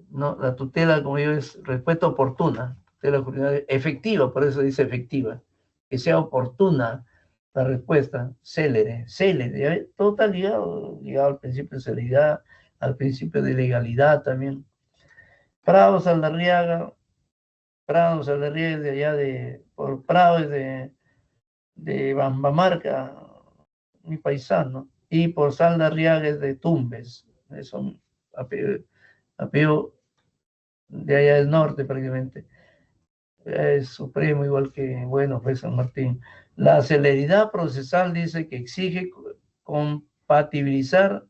¿No? La tutela, como digo, es respuesta oportuna, tutela jurisdiccional efectiva, por eso dice efectiva, que sea oportuna la respuesta, célere, todo está ligado al principio de celeridad, al principio de legalidad también. Prado Saldarriaga es de allá por Prado es de Bambamarca, mi paisano, y por Saldarriaga es de Tumbes, son apellido de allá del norte prácticamente. Es supremo, igual que, bueno, pues San Martín. La celeridad procesal dice que exige compatibilizar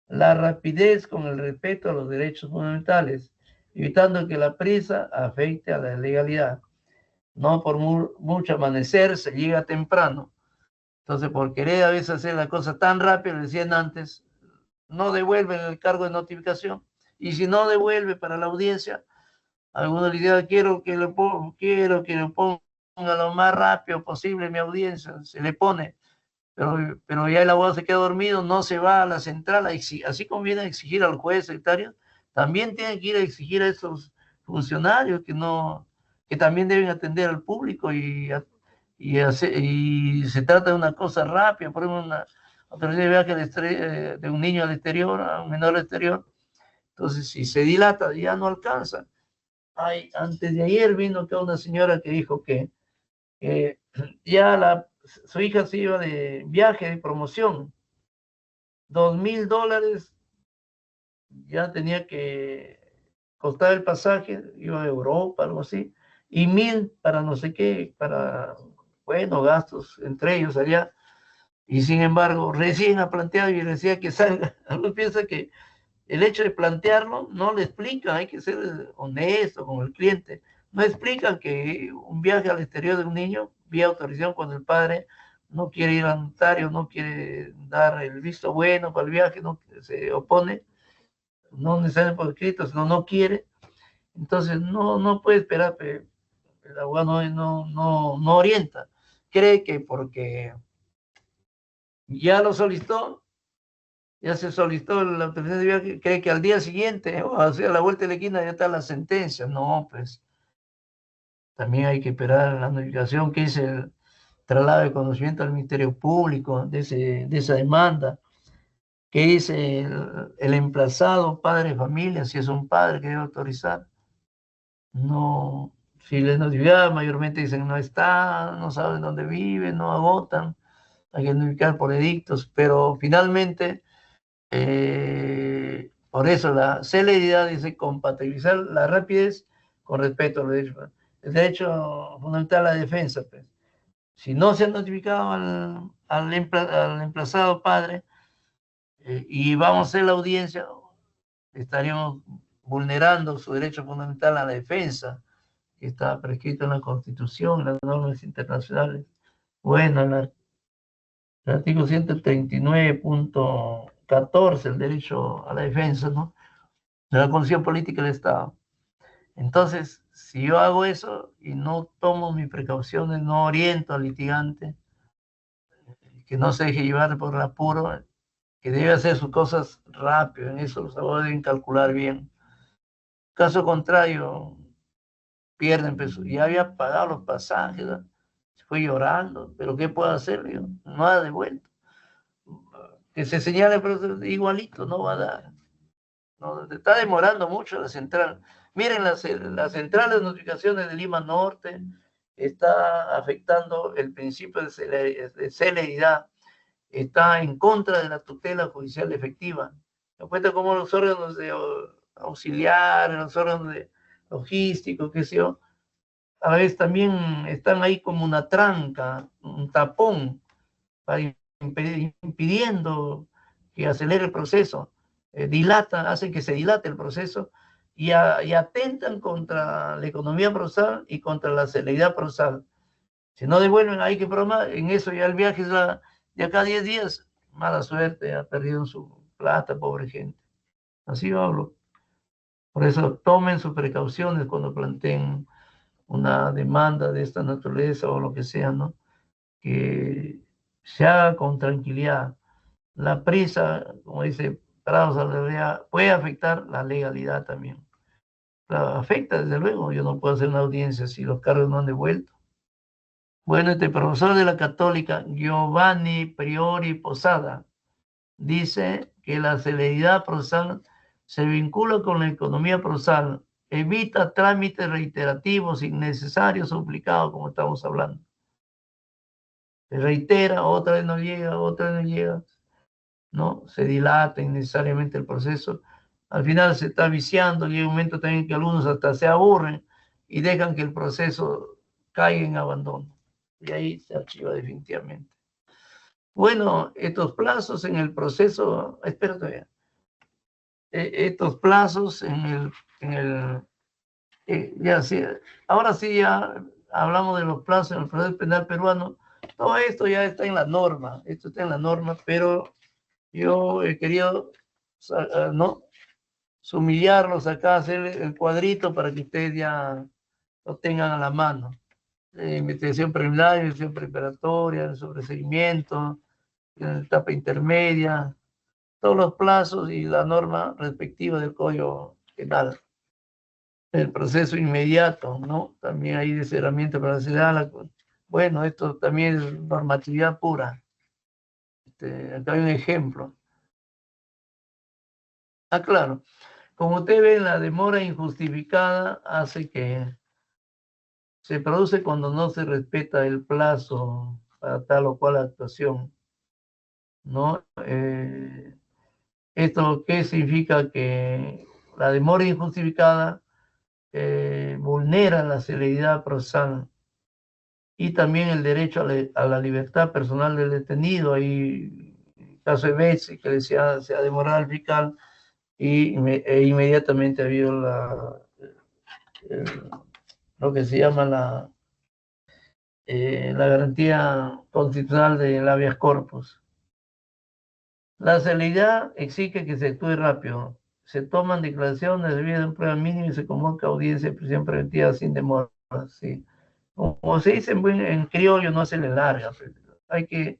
la rapidez con el respeto a los derechos fundamentales, evitando que la prisa afecte a la legalidad. No por mucho amanecer se llega temprano. Entonces, por querer a veces hacer la cosa tan rápido, decían antes, no devuelven el cargo de notificación. Y si no devuelve para la audiencia, algunos le dicen, quiero que le ponga lo más rápido posible mi audiencia, se le pone, pero ya el abogado se queda dormido, no se va a la central, así como viene a exigir al juez secretario, también tiene que ir a exigir a esos funcionarios que también deben atender al público y se trata de una cosa rápida, por ejemplo, una autorización de viaje de un niño al exterior, a un menor al exterior, entonces si se dilata ya no alcanza. Antes de ayer vino acá una señora que dijo que ya su hija se iba de viaje de promoción, $2,000 ya tenía que costar el pasaje, iba a Europa, algo así, y 1,000 para no sé qué, para, bueno, gastos entre ellos allá, y sin embargo, recién ha planteado y decía que salga. Algunos piensan que el hecho de plantearlo no le explica, hay que ser honesto con el cliente. No explican que un viaje al exterior de un niño, vía autorización cuando el padre no quiere ir al notario, no quiere dar el visto bueno para el viaje, no se opone, no necesariamente por escrito, sino no quiere. Entonces, no puede esperar, el abogado no orienta. Cree que porque ya lo solicitó, ya se solicitó la autorización de viaje, cree que al día siguiente, o hacia la vuelta de la esquina, ya está la sentencia. No, pues también hay que esperar la notificación que es el traslado de conocimiento al Ministerio Público de esa demanda, que dice el emplazado padre de familia, si es un padre que debe autorizar. No, si les notifican, mayormente dicen no está, no saben dónde vive, no agotan, hay que notificar por edictos, pero finalmente, por eso la celeridad dice compatibilizar la rapidez con respeto a los derechos. El derecho fundamental a la defensa, pues. Si no se ha notificado al emplazado padre y vamos a hacer la audiencia, estaríamos vulnerando su derecho fundamental a la defensa, que está prescrito en la Constitución, en las normas internacionales. Bueno, el artículo 139.14, el derecho a la defensa, ¿no?, de la Constitución Política del Estado. Entonces, si yo hago eso y no tomo mis precauciones, no oriento al litigante, que no se deje llevar por el apuro, que debe hacer sus cosas rápido, en eso los abogados deben calcular bien. Caso contrario, pierden peso. Ya había pagado los pasajes, ¿no? Se fue llorando, pero ¿qué puedo hacer? Yo, no ha devuelto. Que se señale, pero igualito, no va a dar. No, se está demorando mucho la central. Miren, las centrales de notificaciones de Lima Norte está afectando el principio de celeridad, está en contra de la tutela judicial efectiva. Me cuenta cómo los órganos de auxiliares, los órganos de logísticos, qué sé yo, a veces también están ahí como una tranca, un tapón, para impidiendo que acelere el proceso, hacen que se dilate el proceso y atentan contra la economía procesal y contra la celeridad procesal. Si no devuelven, hay que programar. En eso ya el viaje es de acá a 10 días. Mala suerte, ha perdido su plata, pobre gente. Así yo hablo. Por eso tomen sus precauciones cuando planteen una demanda de esta naturaleza o lo que sea, ¿no? Que se haga con tranquilidad. La prisa, como dice Prado Saldaña, puede afectar la legalidad también. La afecta, desde luego. Yo no puedo hacer una audiencia si los cargos no han devuelto. Bueno, este profesor de la Católica, Giovanni Priori Posada, dice que la celeridad procesal se vincula con la economía procesal, evita trámites reiterativos, innecesarios o duplicados, como estamos hablando. Se reitera, otra vez no llega, otra vez no llega, ¿no? Se dilata innecesariamente el proceso. Al final se está viciando, llega un momento también que algunos hasta se aburren y dejan que el proceso caiga en abandono. Y ahí se archiva definitivamente. Bueno, estos plazos en el proceso, espérate, estos plazos ya sí, ahora sí ya hablamos de los plazos en el proceso penal peruano. Todo esto ya está en la norma, pero yo he querido, ¿no?, sumillarlos acá, hacer el cuadrito para que ustedes ya lo tengan a la mano. Investigación preliminar, investigación preparatoria, el sobreseguimiento, la etapa intermedia, todos los plazos y la norma respectiva del Código Penal. El proceso inmediato, ¿no? También hay descerramiento para la ciudad. Bueno, esto también es normatividad pura. Acá hay un ejemplo. Claro. Como usted ve, la demora injustificada hace que se produce cuando no se respeta el plazo para tal o cual actuación, ¿no? ¿Esto qué significa? Que la demora injustificada vulnera la celeridad procesal y también el derecho a la libertad personal del detenido. Hay el caso de Betsy, que se ha demorado el fiscal e inmediatamente ha habido lo que se llama la garantía constitucional del habeas corpus. La celeridad exige que se actúe rápido. se toman declaraciones debido a un prueba mínima y se convoca audiencia de prisión preventiva sin demora. ¿Sí? Como se dice en criollo, no se le larga. Hay que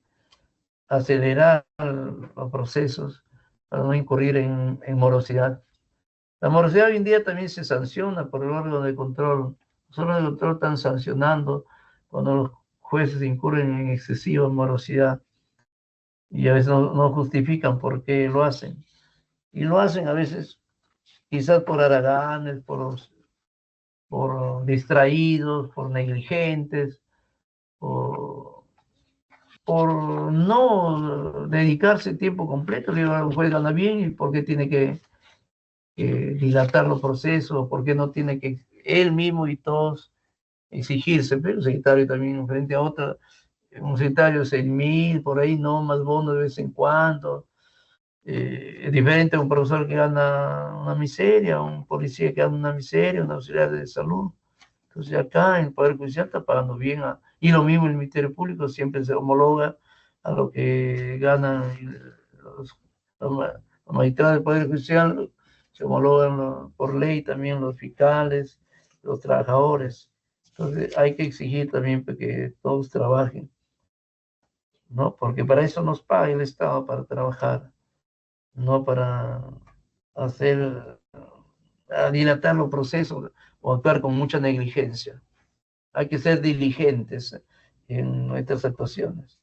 acelerar los procesos para no incurrir en morosidad. La morosidad hoy en día también se sanciona por el órgano de control. Los órganos de control están sancionando cuando los jueces incurren en excesiva morosidad y a veces no justifican por qué lo hacen. Y lo hacen a veces quizás por haraganes, por distraídos, por negligentes, por no dedicarse tiempo completo. Le digo, un juez gana bien y por qué tiene que dilatar los procesos, por qué no tiene que él mismo y todos exigirse, pero el secretario también frente a otra, un secretario 6.000, por ahí no, más bono de vez en cuando. Es diferente a un profesor que gana una miseria, un policía que gana una miseria, un auxiliar de salud. Entonces acá en el Poder Judicial está pagando bien, y lo mismo el Ministerio Público siempre se homologa a lo que ganan los magistrados del Poder Judicial, se homologan por ley también los fiscales, los trabajadores. Entonces hay que exigir también que todos trabajen, ¿no? Porque para eso nos paga el Estado, para trabajar, no para hacer, dilatar los procesos o actuar con mucha negligencia. Hay que ser diligentes en nuestras actuaciones.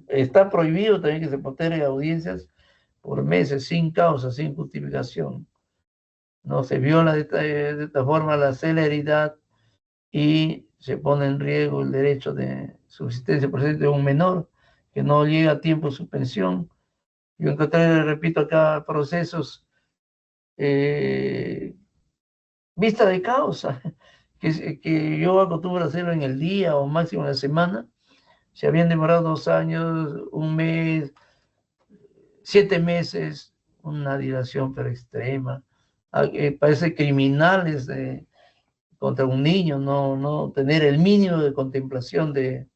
Está prohibido también que se posterguen audiencias por meses, sin causa, sin justificación. No se viola de esta forma la celeridad y se pone en riesgo el derecho de subsistencia por de un menor que no llega a tiempo su pensión. Yo encontré, repito, acá procesos vista de causa, que yo acostumbro a hacerlo en el día o máximo en la semana. Se habían demorado 2 años, 1 mes, 7 meses, una dilación pero extrema. Parece criminales contra un niño, no tener el mínimo de contemplación de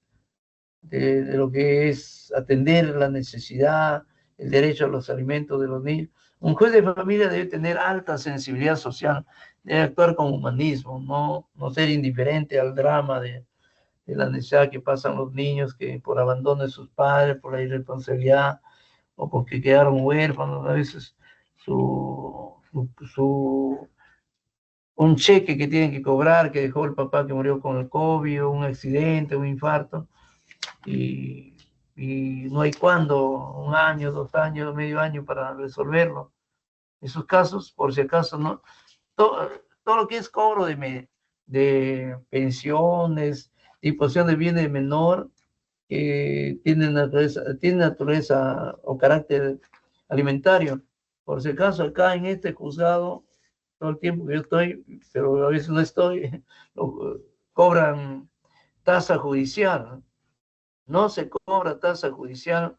lo que es atender la necesidad, el derecho a los alimentos de los niños. Un juez de familia debe tener alta sensibilidad social, debe actuar con humanismo, no ser indiferente al drama de la necesidad que pasan los niños, que por abandono de sus padres, por la irresponsabilidad o porque quedaron huérfanos, a veces un cheque que tienen que cobrar, que dejó el papá que murió con el COVID, un accidente, un infarto, y no hay cuándo, 1 año, 2 años, medio año para resolverlo. Esos casos, por si acaso, ¿no? Todo lo que es cobro de pensiones, disposición de bienes de menor, tiene naturaleza o carácter alimentario. Por si acaso, acá en este juzgado, todo el tiempo que yo estoy, pero a veces no estoy, cobran tasa judicial. No se cobra tasa judicial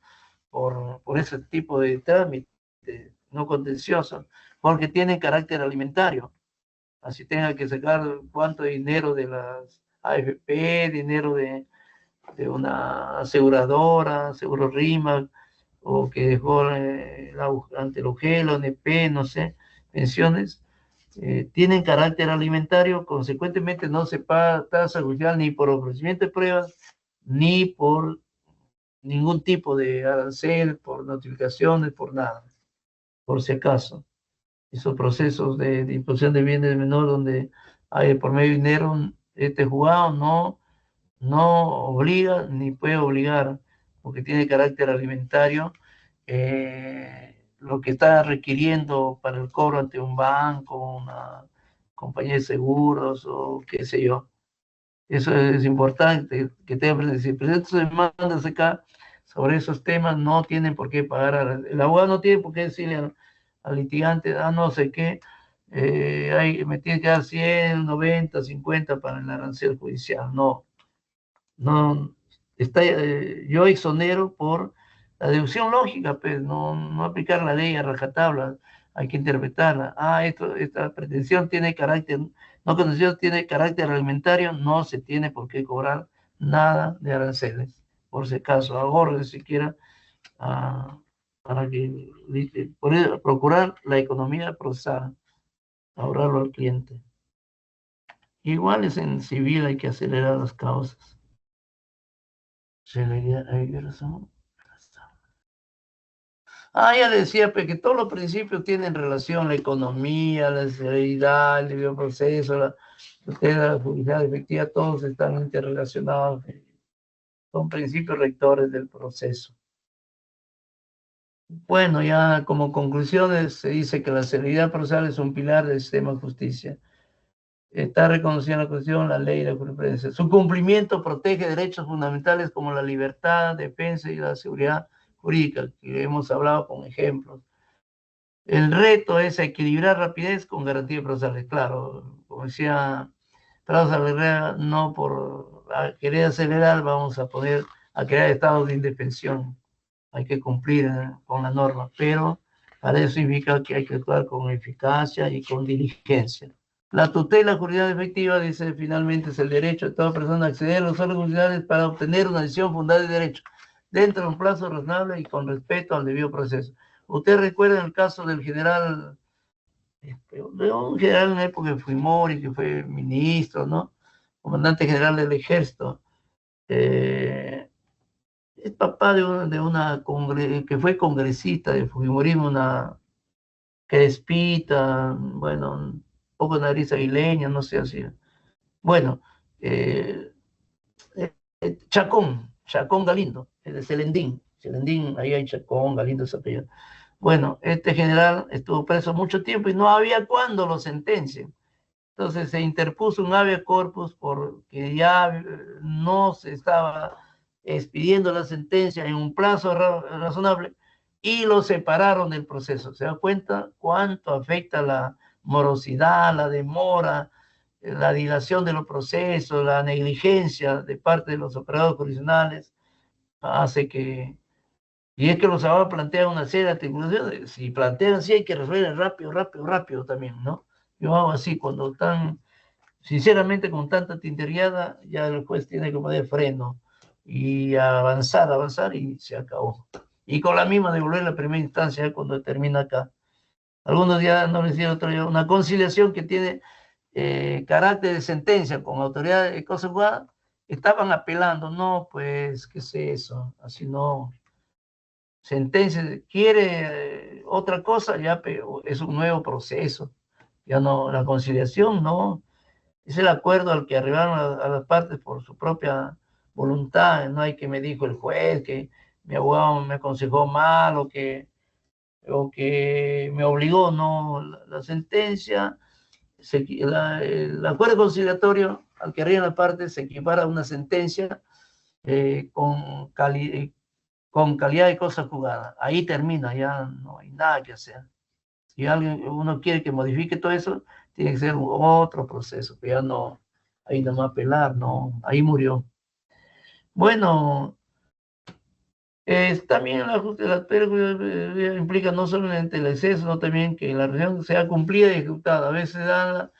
por ese tipo de trámite no contencioso, porque tiene carácter alimentario. Así tenga que sacar cuánto dinero de las AFP, dinero de una aseguradora, Seguro RIMAC, o que dejó ante el UGEL, ONP, no sé, pensiones, tienen carácter alimentario, consecuentemente no se paga tasa judicial ni por ofrecimiento de pruebas, ni por ningún tipo de arancel, por notificaciones, por nada, por si acaso. Esos procesos de disposición de bienes menor donde hay por medio de dinero, este juzgado no obliga ni puede obligar, porque tiene carácter alimentario, lo que está requiriendo para el cobro ante un banco, una compañía de seguros o qué sé yo. Eso es importante que tengan presente. Si presentan demandas acá sobre esos temas, no tienen por qué pagar. El abogado no tiene por qué decirle al litigante, no sé qué, me tiene que dar 100, 90, 50 para el arancel judicial. No, yo exonero por la deducción lógica, pues, no aplicar la ley a rajatabla, hay que interpretarla. Esta pretensión tiene carácter, no condición tiene carácter alimentario, no se tiene por qué cobrar nada de aranceles, por si acaso, ahorre siquiera a para que dice, procurar la economía procesal, ahorrarlo al cliente. Igual es en civil, hay que acelerar las causas. Ya decía que todos los principios tienen relación, la economía, la celeridad, el debido proceso, la justicia efectiva, todos están interrelacionados, son principios rectores del proceso. Bueno, ya como conclusiones se dice que la celeridad procesal es un pilar del sistema de justicia. Está reconocida en la Constitución, la ley y la jurisprudencia. Su cumplimiento protege derechos fundamentales como la libertad, defensa y la seguridad jurídica, que hemos hablado con ejemplos. El reto es equilibrar rapidez con garantías procesales. Claro, como decía Prados Herrera, no por querer acelerar vamos a poder crear estados de indefensión. Hay que cumplir con la norma, pero para eso significa que hay que actuar con eficacia y con diligencia. La tutela jurisdiccional efectiva, dice, finalmente es el derecho de toda persona a acceder a los órganos judiciales para obtener una decisión fundada de derecho, dentro de un plazo razonable y con respeto al debido proceso. Usted recuerda el caso del general, de un general en la época de Fujimori, que fue ministro, ¿no? Comandante general del ejército. Es papá de una que fue congresista de Fujimorismo, una crespita, bueno, un poco de nariz aguileña, no sé así. Bueno, Chacón Galindo, de Celendín, ahí hay Chacón Galindo, ese apellido. Bueno, este general estuvo preso mucho tiempo y no había cuándo lo sentencien. Entonces se interpuso un habeas corpus porque ya no se estaba expidiendo la sentencia en un plazo razonable y lo separaron del proceso. ¿Se da cuenta cuánto afecta la morosidad, la demora, la dilación de los procesos, la negligencia de parte de los operadores jurisdiccionales? Hace que... Y es que los abogados plantean una serie de atribuciones. Si plantean así, hay que resolver rápido también, ¿no? Yo hago así, cuando están, sinceramente, con tanta tinteriada, ya el juez tiene que poner freno y avanzar y se acabó. Y con la misma devolver la primera instancia cuando termina acá. Algunos ya no les decía otro día, una conciliación que tiene carácter de sentencia con autoridad de cosa juzgada, estaban apelando, no, pues, ¿qué es eso? Así no. Sentencia, quiere otra cosa, ya es un nuevo proceso. Ya no, la conciliación no, es el acuerdo al que arribaron a las partes por su propia voluntad. No hay que me dijo el juez, que mi abogado me aconsejó mal o que me obligó. No, la sentencia, el acuerdo conciliatorio al que arriban las partes se equipara a una sentencia con calidad de cosa jugada. Ahí termina, ya no hay nada que hacer. Si uno quiere que modifique todo eso, tiene que ser otro proceso, que ya no, ahí no va a apelar, no, ahí murió. Bueno, también la pérdida implica no solamente el exceso, sino también que la resolución sea cumplida y ejecutada. A veces dan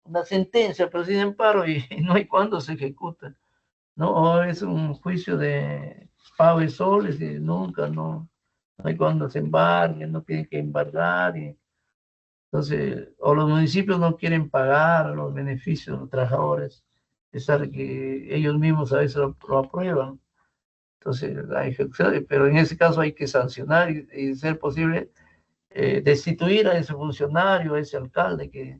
una sentencia, pero sin amparo y no hay cuándo se ejecuta. No, es un juicio de pago de soles y nunca, no hay cuándo se embarguen, no tienen que embargar. Entonces, o los municipios no quieren pagar los beneficios de los trabajadores, a pesar de que ellos mismos a veces lo aprueban. Entonces, la ejecución, pero en ese caso hay que sancionar y ser posible, destituir a ese funcionario, a ese alcalde que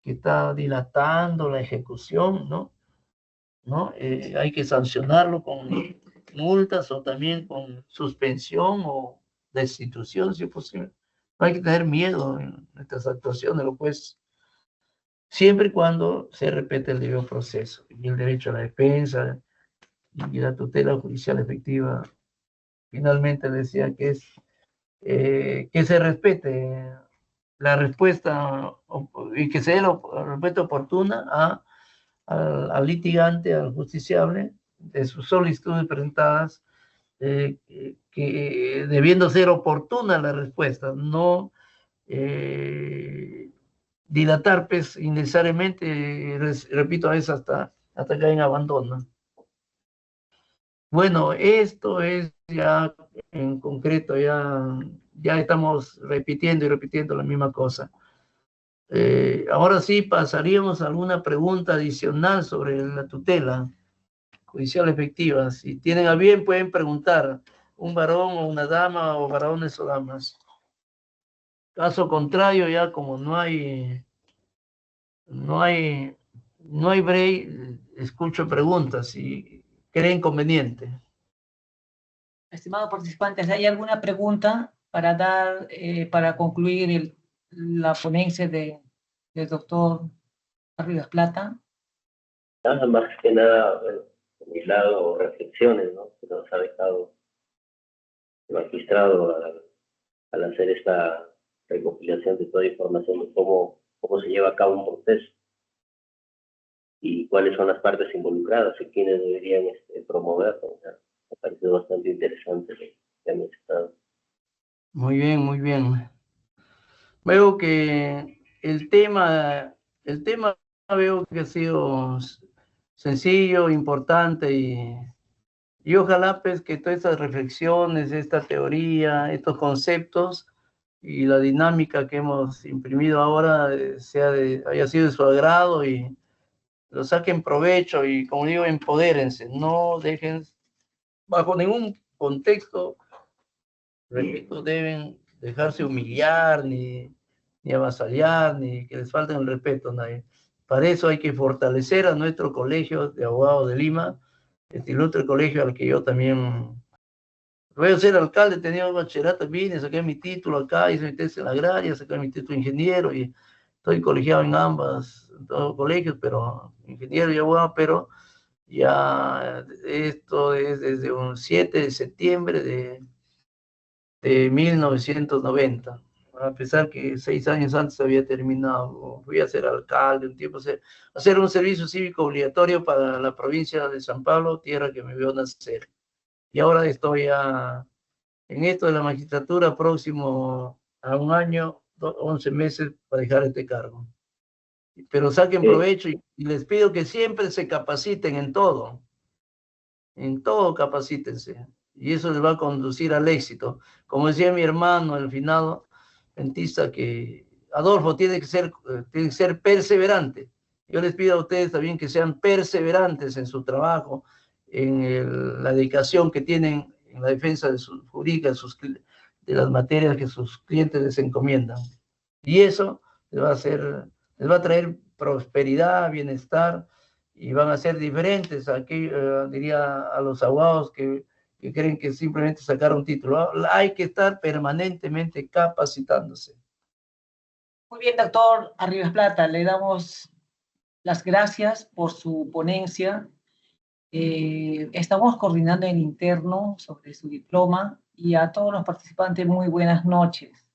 está dilatando la ejecución, ¿no? Hay que sancionarlo con multas o también con suspensión o destitución, si es posible. No hay que tener miedo en estas actuaciones, los jueces, siempre y cuando se respete el debido proceso y el derecho a la defensa y la tutela judicial efectiva. Finalmente decía que se respete la respuesta y que se dé la respuesta oportuna al litigante, al justiciable, de sus solicitudes presentadas, que debiendo ser oportuna la respuesta, no dilatar pues, innecesariamente, repito, a veces hasta caer en abandono. Bueno, esto es ya en concreto, ya estamos repitiendo y repitiendo la misma cosa. Ahora sí pasaríamos a alguna pregunta adicional sobre la tutela judicial efectiva. Si tienen a bien, pueden preguntar, un varón o una dama, o varones o damas. Caso contrario, ya como no hay break, escucho preguntas si creen conveniente. Estimados participantes, ¿hay alguna pregunta para dar, para concluir la ponencia del doctor Arribas Plata? Nada más que nada, de mi lado, reflexiones, ¿no? Que nos ha dejado el magistrado al hacer esta recopilación de toda información de cómo se lleva a cabo un proceso y cuáles son las partes involucradas y quiénes deberían promoverlo. O sea, me parece bastante interesante lo que han mencionado. Muy bien, muy bien. Veo que el tema veo que ha sido sencillo, importante y ojalá pues que todas estas reflexiones, esta teoría, estos conceptos y la dinámica que hemos imprimido ahora haya sido de su agrado y lo saquen provecho y, como digo, empodérense, no dejen bajo ningún contexto, repito, deben dejarse humillar, ni avasallar, ni que les falten el respeto a nadie. Para eso hay que fortalecer a nuestro colegio de abogados de Lima, el ilustre colegio al que yo también voy a ser alcalde, tenía un bachillerato, vine, saqué mi título acá, hice mi tesis en la agraria, saqué mi título de ingeniero y estoy colegiado en ambos colegios, pero ingeniero y abogado, pero ya esto es desde un 7 de septiembre de 1990, a pesar que 6 años antes había terminado. Fui a ser alcalde un tiempo, hacer un servicio cívico obligatorio para la provincia de San Pablo, tierra que me vio nacer. Y ahora estoy en esto de la magistratura, próximo a un año, 11 meses para dejar este cargo. Pero saquen provecho y les pido que siempre se capaciten en todo capacítense, y eso les va a conducir al éxito. Como decía mi hermano, el finado Pentista, que Adolfo tiene que ser perseverante. Yo les pido a ustedes también que sean perseverantes en su trabajo, en la dedicación que tienen en la defensa de sus jurídicas, de las materias que sus clientes les encomiendan. Y eso les va a traer prosperidad, bienestar, y van a ser diferentes aquí, diría a los abogados que creen que simplemente sacar un título. Hay que estar permanentemente capacitándose. Muy bien, doctor Arribas Plata, le damos las gracias por su ponencia. Estamos coordinando en interno sobre su diploma y a todos los participantes muy buenas noches.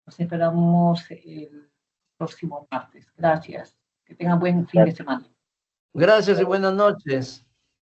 Nos esperamos el próximo martes. Gracias. Que tengan buen fin de semana. Gracias y buenas noches.